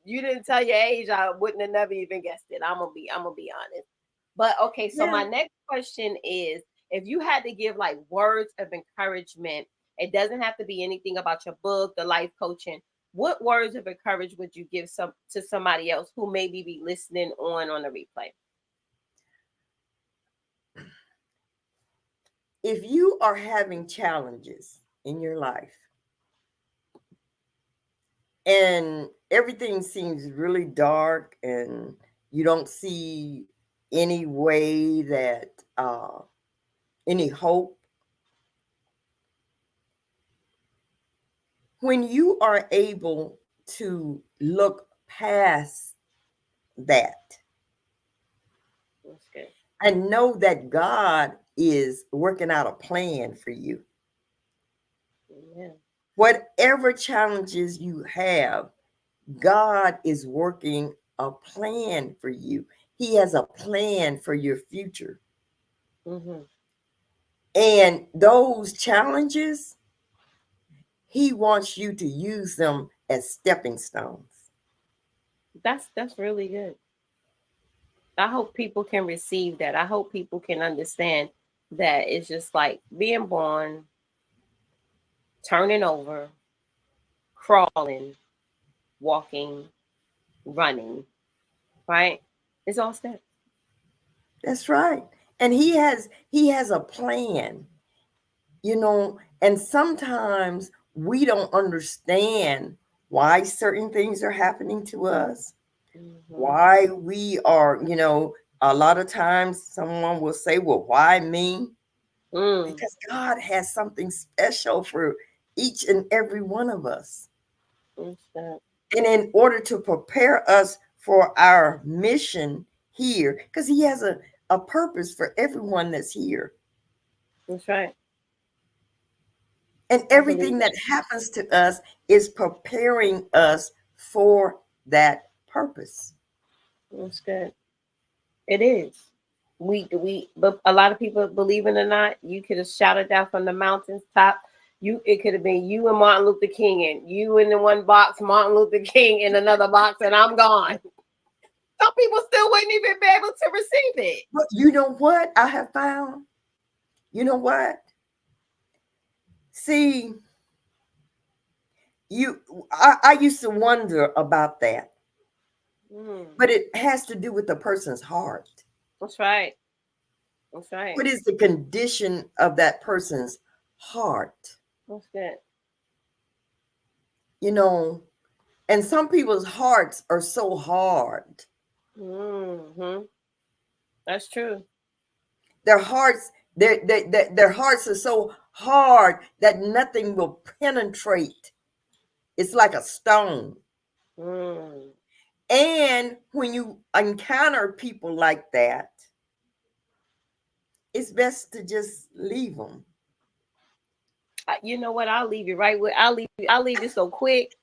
you didn't tell your age, I wouldn't have never even guessed it. I'm gonna be honest. But okay, so Yeah. my next question is if you had to give like words of encouragement, it doesn't have to be anything about your book, the life coaching. What words of encouragement would you give some to somebody else who maybe be listening on the replay? if you are having challenges in your life and everything seems really dark and you don't see any way that any hope, when you are able to look past that That's good. and know that God is working out a plan for you, Amen. whatever challenges you have, God is working a plan for you. He has a plan for your future. Mm-hmm. And those challenges, He wants you to use them as stepping stones. That's really good. I hope people can receive that. I hope people can understand that it's just like being born, turning over, crawling, walking, running, right? It's all steps. That's right. And he has a plan, and sometimes we don't understand why certain things are happening to us, Mm-hmm. why we are, a lot of times someone will say, well, why me? Mm, Because God has something special for each and every one of us. that's that. And in order to prepare us for our mission here, because He has a purpose for everyone that's here. That's right. And I believe everything that. that happens to us is preparing us for that purpose. That's good. It is. But a lot of people, believe it or not, you could have shouted out from the mountains top. It could have been you and Martin Luther King, and you in the one box, Martin Luther King in another box, and I'm gone. Some people still wouldn't even be able to receive it. But you know what I have found? You know what? See, you I used to wonder about that, Mm, but it has to do with the person's heart. that's right. That's right. What is the condition of that person's heart? That's good. You know, and some people's hearts are so hard. Mm-hmm. That's true. Their hearts, their hearts are so hard that nothing will penetrate. It's like a stone. Mm. And when you encounter people like that, it's best to just leave them. You know what? I'll leave you right with. I'll leave. I'll leave you so quick.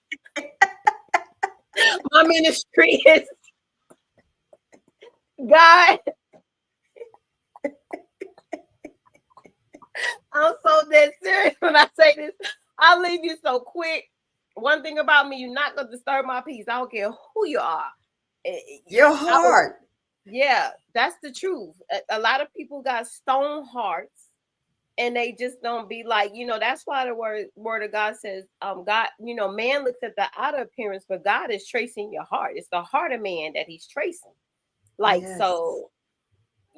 My ministry is God. I'm so dead serious when I say this. I'll leave you so quick. One thing about me, you're not gonna disturb my peace. I don't care who you are. Eh, Your I was, heart. yeah, that's the truth. A lot of people got stone hearts, and they just don't be like, that's why the word of God says, God, man looks at the outer appearance, but God is tracing your heart. It's the heart of man that He's tracing. Like, Yes. so,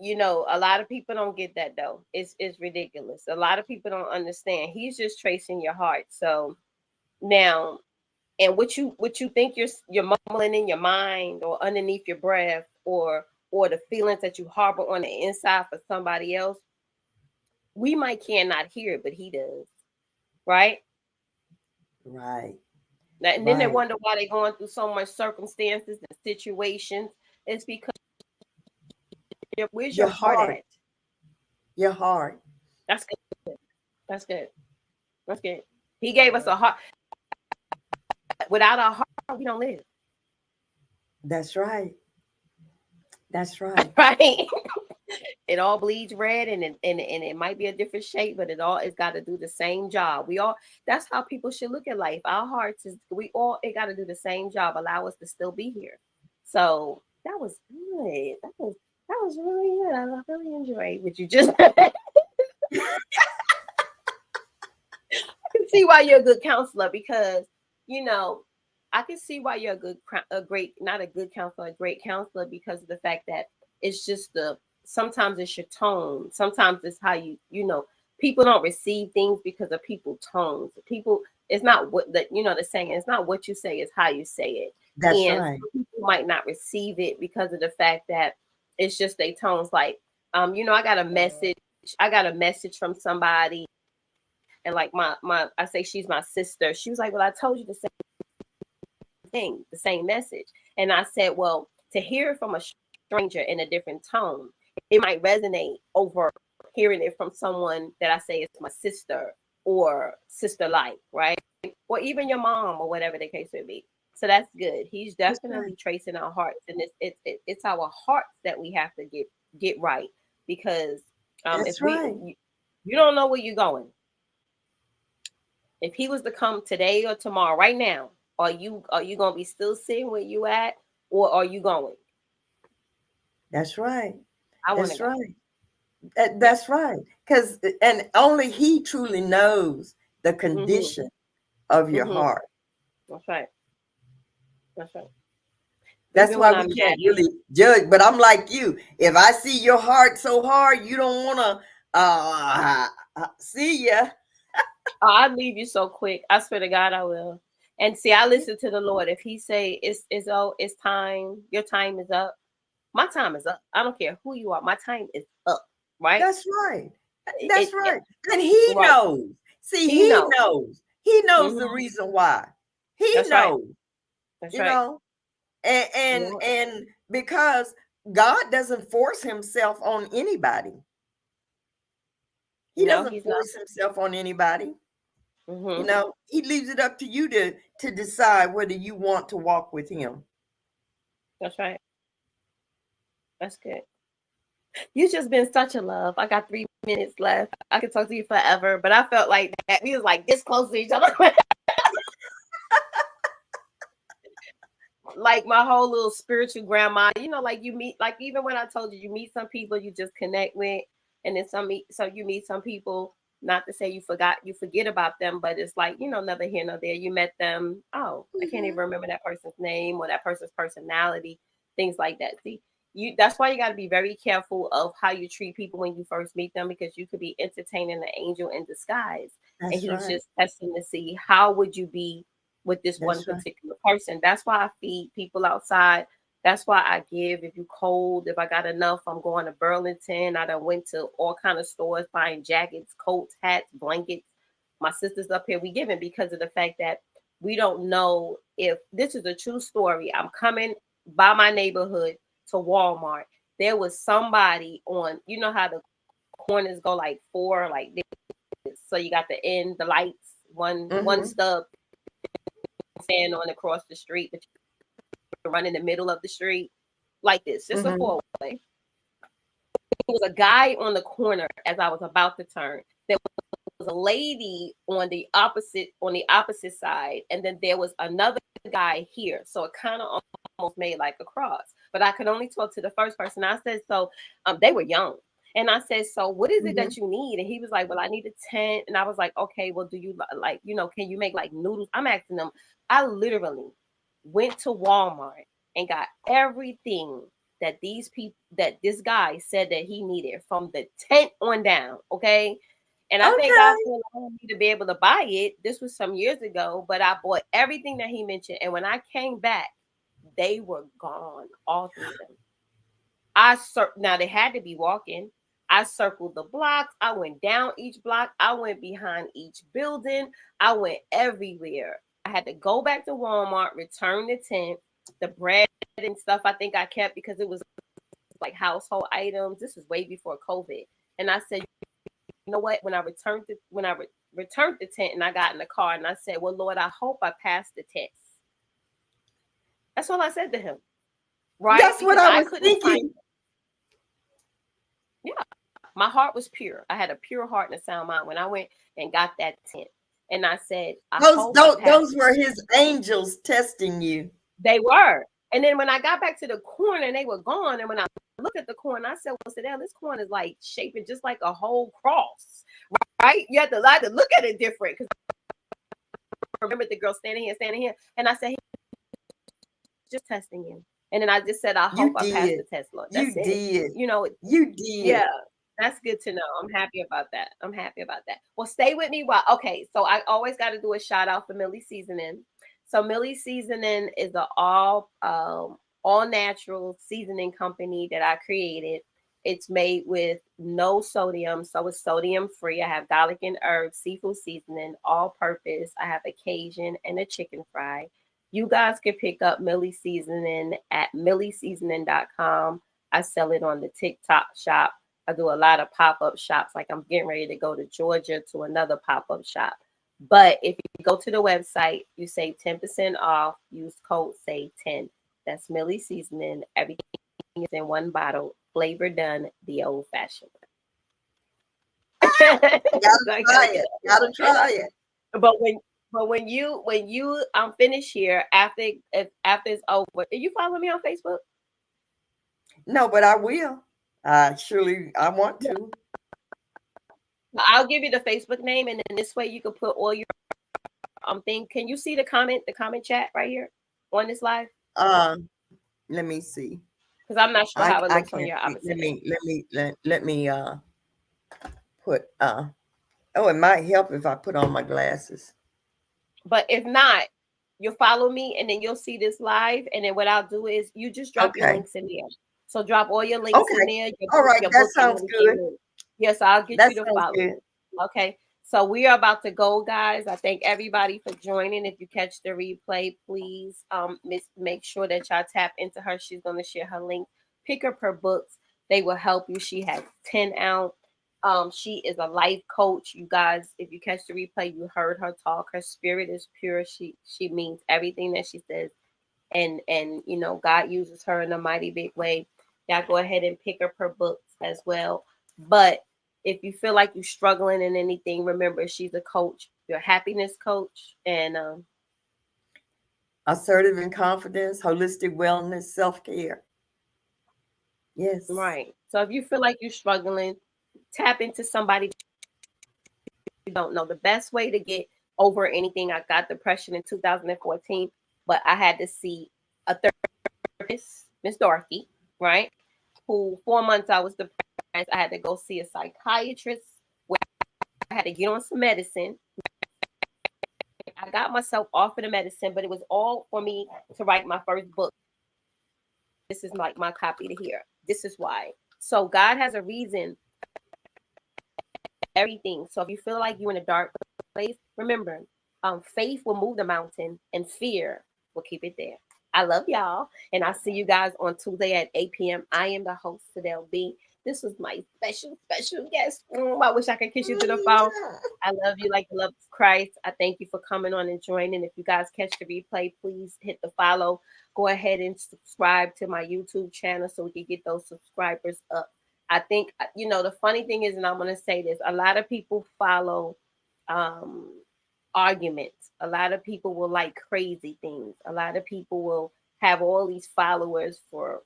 a lot of people don't get that though. It's ridiculous. A lot of people don't understand. He's just tracing your heart. So now, and what you think you're mumbling in your mind or underneath your breath, or the feelings that you harbor on the inside for somebody else, we might cannot hear it, but He does, right? Right. And then they Right. wonder why they're going through so much circumstances and situations. It's because where's your Your heart heart. at? Your heart. That's good. That's good. That's good. He gave us a heart. Without our heart, we don't live. That's right. That's right. Right? It all bleeds red, and it might be a different shape, but it's got to do the same job. We all That's how people should look at life. Our hearts is we all it got to do the same job, allow us to still be here. So that was good. That was really good. I really enjoyed what you just I can see why you're a good counselor, because you know I can see why you're a great, not a good counselor, a great counselor, because of the fact that it's just sometimes it's your tone, sometimes it's how people don't receive things because of people's tones. People, it's not what the, the saying, it's not what you say, it's how you say it. That's And right. some people might not receive it because of the fact that it's just their tones. Like, I got a message from somebody, and like my I say she's my sister. She was like, well, I told you the same thing, the same message. And I said, well, to hear it from a stranger in a different tone, it might resonate over hearing it from someone that I say is my sister or sister like, right? Or even your mom or whatever the case may be. So that's good. He's That's right. definitely tracing our hearts, and it's our hearts that we have to get right, because if That's right. you don't know where you're going. If he was to come today or tomorrow, right now, are you gonna be still sitting where you at, or are you going? That's right. I want to That's go. right. Yeah. That's right. Because and only he truly knows the Mhm. condition of your Mhm. heart. That's right. That's right. That's Even why when we I'm can't mad. really judge. But I'm like you. If I see your heart so hard, you don't want to see ya. Oh, I'd leave you so quick. I swear to God, I will. And see, I listen to the Lord. If He say it's time, your time is up. My time is up. I don't care who you are. My time is up. Right? That's right. It That's right. And he right. knows. See, He he knows. knows. He knows the Hmm. reason why. He That's right. knows, That's you right. know, and and Yeah. and because God doesn't force himself on anybody. He No, doesn't He's not. force himself on anybody. Hmm. He leaves it up to you to decide whether you want to walk with him. That's right. That's good. You just been such a love. I got 3 minutes left. I could talk to you forever, but I felt like that we was like this close to each other. Like my whole little spiritual grandma, like you meet, like even when I told you, you meet some people you just connect with, and then so you meet some people. Not to say you forget about them, but it's like neither here nor there. You met them. Oh, I can't even Mhm. remember that person's name or that person's personality, things like that. See, that's why you got to be very careful of how you treat people when you first meet them, because you could be entertaining an angel in disguise, and That's he's right. just testing to see how would you be with this one That's right. particular person. That's why I feed people outside. That's why I give. If you cold, if I got enough, I'm going to Burlington. I done went to all kind of stores buying jackets, coats, hats, blankets. My sisters up here, we giving because of the fact that we don't know if this is a true story. I'm coming by my neighborhood to Walmart. There was somebody on, how the corners go like four, like this. So you got the end, the lights, one Hmm. stub stand on across the street, but you run in the middle of the street like this, just a Hmm. four way. There was a guy on the corner as I was about to turn. There was a lady on the opposite side, and then there was another guy here. So it kind of almost made like a cross. But I could only talk to the first person. I said, so they were young. And I said, so what is it that Hmm. you need? And he was like, well, I need a tent. And I was like, okay, well, do you like, can you make like noodles? I'm asking them. I literally went to Walmart and got everything that this guy said that he needed from the tent on down. Okay. And I think God Okay. still allowed me to be able to buy it. This was some years ago, but I bought everything that he mentioned. And when I came back, they were gone, all three of them. Now they had to be walking. I circled the blocks. I went down each block. I went behind each building. I went everywhere. I had to go back to Walmart, return the tent, the bread and stuff I think I kept because it was like household items. This was way before COVID. And I said, you know what? When I returned the tent and I got in the car and I said, well, Lord, I hope I passed the test. That's all I said to him, right? That's what Because I I was couldn't find. thinking. Yeah, my heart was pure. I had a pure heart and a sound mind when I went and got that tent. And I said, I Those hope I those, passed those it. were his angels testing you. They were. And then when I got back to the corner, they were gone. And when I looked at the corner, I said, well, Sadell, this corner is like shaping just like a whole cross, right? You have to like to look at it different. Because I remember the girl standing here. And I said, he's just testing you. And then I just said, I hope You I passed did. the test, Lord. That's You it. did. You know, You did. yeah. That's good to know. I'm happy about that. I'm happy about that. Well, stay with me while okay. So I always got to do a shout out for Millie Seasoning. So Millie Seasoning is a all natural seasoning company that I created. It's made with no sodium, so it's sodium free. I have garlic and herb seafood seasoning, all purpose. I have a Cajun and a chicken fry. You guys can pick up Millie Seasoning at millieseasoning.com. I sell it on the TikTok shop. I do a lot of pop up shops. Like I'm getting ready to go to Georgia to another pop up shop. But if you go to the website, you save 10% off. Use code SAVE10. That's Millie Seasoning. Everything is in one bottle. Flavor done the old fashioned way. Gotta So try it. Gotta try it. but when you finish here after it's over, you follow me on Facebook? No, but I will. Surely I want to. I'll give you the Facebook name, and then this way you can put all your thing. Can you see the comment chat right here on this live? Um, let me see. Because I'm not sure how it I looks on can't your see. opposite end. Let me put oh, it might help if I put on my glasses. But if not, you'll follow me, and then you'll see this live. And then what I'll do is you just drop your Okay. links in there. So drop all your links in Okay. there. All right. Your That book and sounds good. everything. Yes, I'll get That you to sounds follow good. me. Okay. So we are about to go, guys. I thank everybody for joining. If you catch the replay, please make sure that y'all tap into her. She's going to share her link. Pick up her books. They will help you. She has 10 out. She is a life coach. You guys, if you catch the replay, you heard her talk. Her spirit is pure. She means everything that she says. And God uses her in a mighty big way. Y'all go ahead and pick up her books as well. But if you feel like you're struggling in anything, remember she's a coach, your happiness coach, and Assertive and confidence, holistic wellness, self-care. Yes. right. So if you feel like you're struggling, tap into somebody you don't know. The best way to get over anything, I got depression in 2014, but I had to see a therapist, Miss Dorothy, right? Who 4 months I was depressed. I had to go see a psychiatrist where I had to get on some medicine. I got myself off of the medicine, but it was all for me to write my first book. This is like my copy to here. This is why. So God has a reason everything. So if you feel like you're in a dark place, remember, faith will move the mountain and fear will keep it there. I love y'all. And I'll see you guys on Tuesday at 8 p.m. I am the host, Sadell B. This was my special guest. I wish I could kiss you to the phone. I love you like the love of Christ. I thank you for coming on and joining. If you guys catch the replay, please hit the follow. Go ahead and subscribe to my YouTube channel so we can get those subscribers up. I think, the funny thing is, and I'm going to say this, a lot of people follow um, arguments. A lot of people will like crazy things. A lot of people will have all these followers for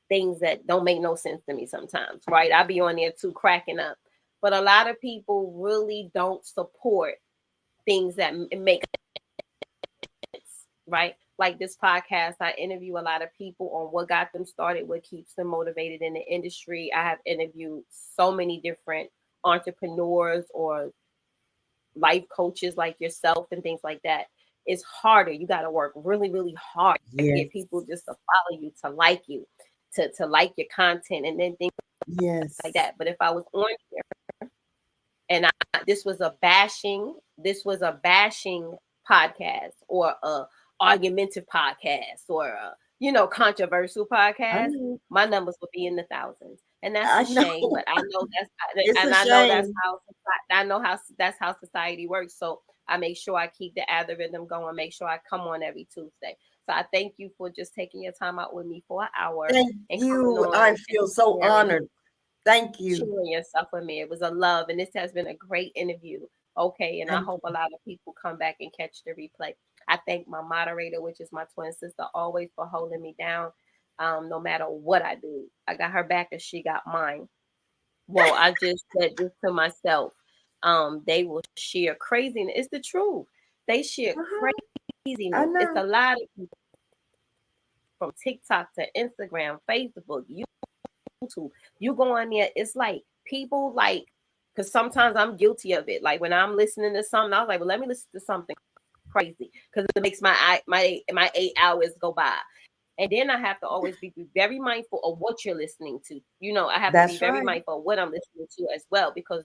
things that don't make no sense to me sometimes, right? I'll be on there too cracking up. But a lot of people really don't support things that make sense, right? Like this podcast, I interview a lot of people on what got them started, what keeps them motivated in the industry. I have interviewed so many different entrepreneurs or life coaches like yourself and things like that. It's harder. You got to work really, really hard to Yes. get people just to follow you, to like your content and then things Yes. like that. But if I was on here and this was a bashing podcast or a argumentative podcast or a controversial I podcast, know. my numbers would be in the thousands, and that's I a shame. know. But I know It's a I know that's shame. how that's how society works. So I make sure I keep the algorithm going. Make sure I come on every Tuesday. So I thank you for just taking your time out with me for an hour Thank and coming you. on I and feel so sharing honored. Thank you. sharing yourself with me. It was a love, and this has been a great interview. Okay, and I Thank hope a lot of people come back and catch the replay. I thank my moderator, which is my twin sister, always for holding me down. No matter what I do, I got her back and she got mine. Well, I just said this to myself. They will share craziness. It's the truth. They share Uh-huh. I craziness. It's know. a lot of people from TikTok to Instagram, Facebook, YouTube. You go on there, it's like people like, because sometimes I'm guilty of it. Like when I'm listening to something, I was like, well, let me listen to something crazy because it makes my 8 hours go by. And then I have to always be very mindful of what you're listening to. You know, I have to be That's very right. mindful of what I'm listening to as well, because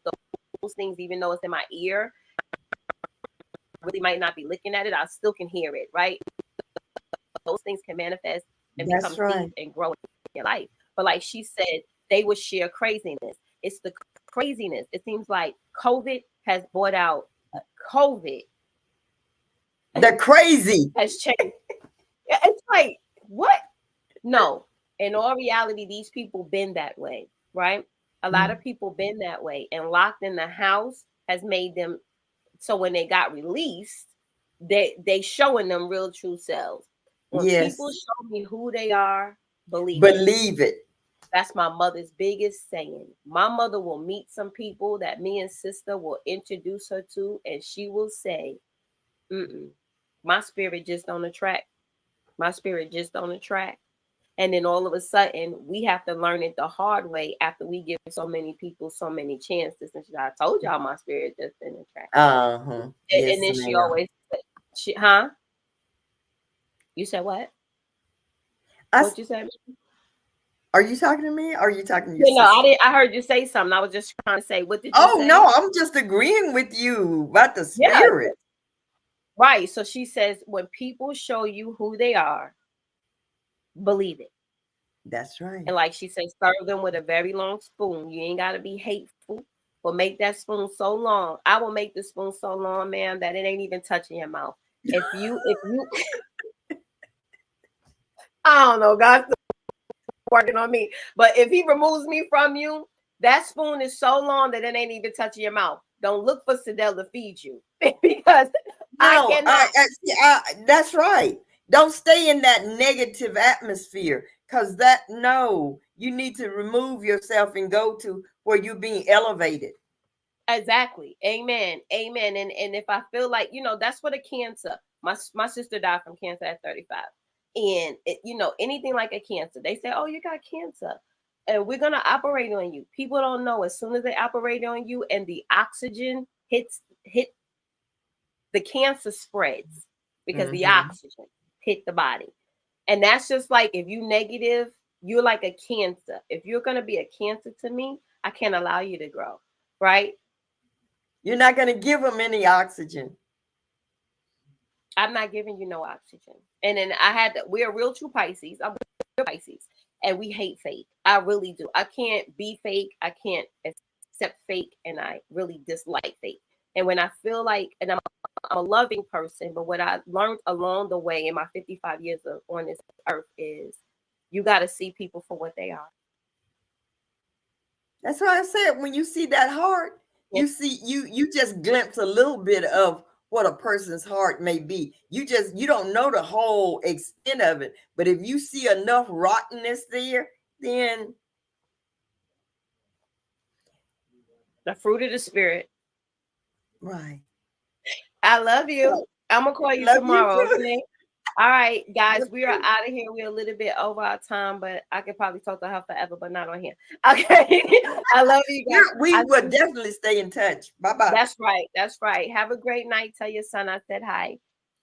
those things, even though it's in my ear, I really might not be looking at it, I still can hear it, right? Those things can manifest and become That's seeds right. and grow in your life. But like she said, they would share craziness. It's the craziness. It seems like COVID has brought out COVID The crazy. has changed. It's like, what? No. In all reality, these people been that way, right? A lot of people been that way, and locked in the house has made them so when they got released, they showing them real true selves. When people Yes. show me who they are, believe it. Believe it. That's my mother's biggest saying. My mother will meet some people that me and sister will introduce her to, and she will say, mm-mm, my spirit just on the track. My spirit just on the track. And then all of a sudden, we have to learn it the hard way after we give so many people so many chances. And I told y'all my spirit just in the track. Uh-huh. And Yes, then she ma'am. always, she, huh? You said what? I, What you said? are you talking to me? Or are you talking to your You know, I sister? didn't. I heard you say something. I was just trying to say, what did you Oh say? no, I'm just agreeing with you about the Yeah, spirit. right. So she says, when people show you who they are, believe it. That's right. And like she said, serve them with a very long spoon. You ain't got to be hateful, but make that spoon so long. I will make the spoon so long, ma'am, that it ain't even touching your mouth. If you, I don't know, God's still working on me. But if He removes me from you, that spoon is so long that it ain't even touching your mouth. Don't look for Sidel to feed you because I No, cannot. that's right. Don't stay in that negative atmosphere because that, no, you need to remove yourself and go to where you're being elevated. Exactly. Amen. Amen. And if I feel like, that's what a cancer. My sister died from cancer at 35. And anything like a cancer, they say, "Oh, you got cancer." And we're going to operate on you. People don't know, as soon as they operate on you and the oxygen hit the cancer spreads because the Hmm. oxygen hit the body. And that's just like, if you negative, you're like a cancer. If you're going to be a cancer to me, I can't allow you to grow, right? You're not going to give them any oxygen. I'm not giving you no oxygen. And then we're real true Pisces. I'm real Pisces. And we hate fake. I really do. I can't be fake. I can't accept fake. And I really dislike fake. And when I feel like, and I'm a loving person, but what I learned along the way in my 55 years on this earth is you got to see people for what they are. That's why I said when you see that heart, you just glimpse a little bit of what a person's heart may be. You don't know the whole extent of it. But if you see enough rottenness there, then The fruit of the spirit. right. I love you. So I'm going to call you love you tomorrow, too. okay? All right, guys, Love we are you. out of here. We're a little bit over our time, but I could probably talk to her forever, but not on here. Okay. I love you guys. We will definitely stay in touch. Bye bye. That's right. That's right. Have a great night. Tell your son I said hi.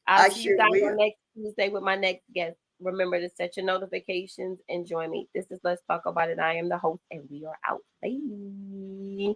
I'll I see you sure guys on will. next Tuesday with my next guest. Remember to set your notifications and join me. This is Let's Talk About It. I am the host, and we are out. Bye.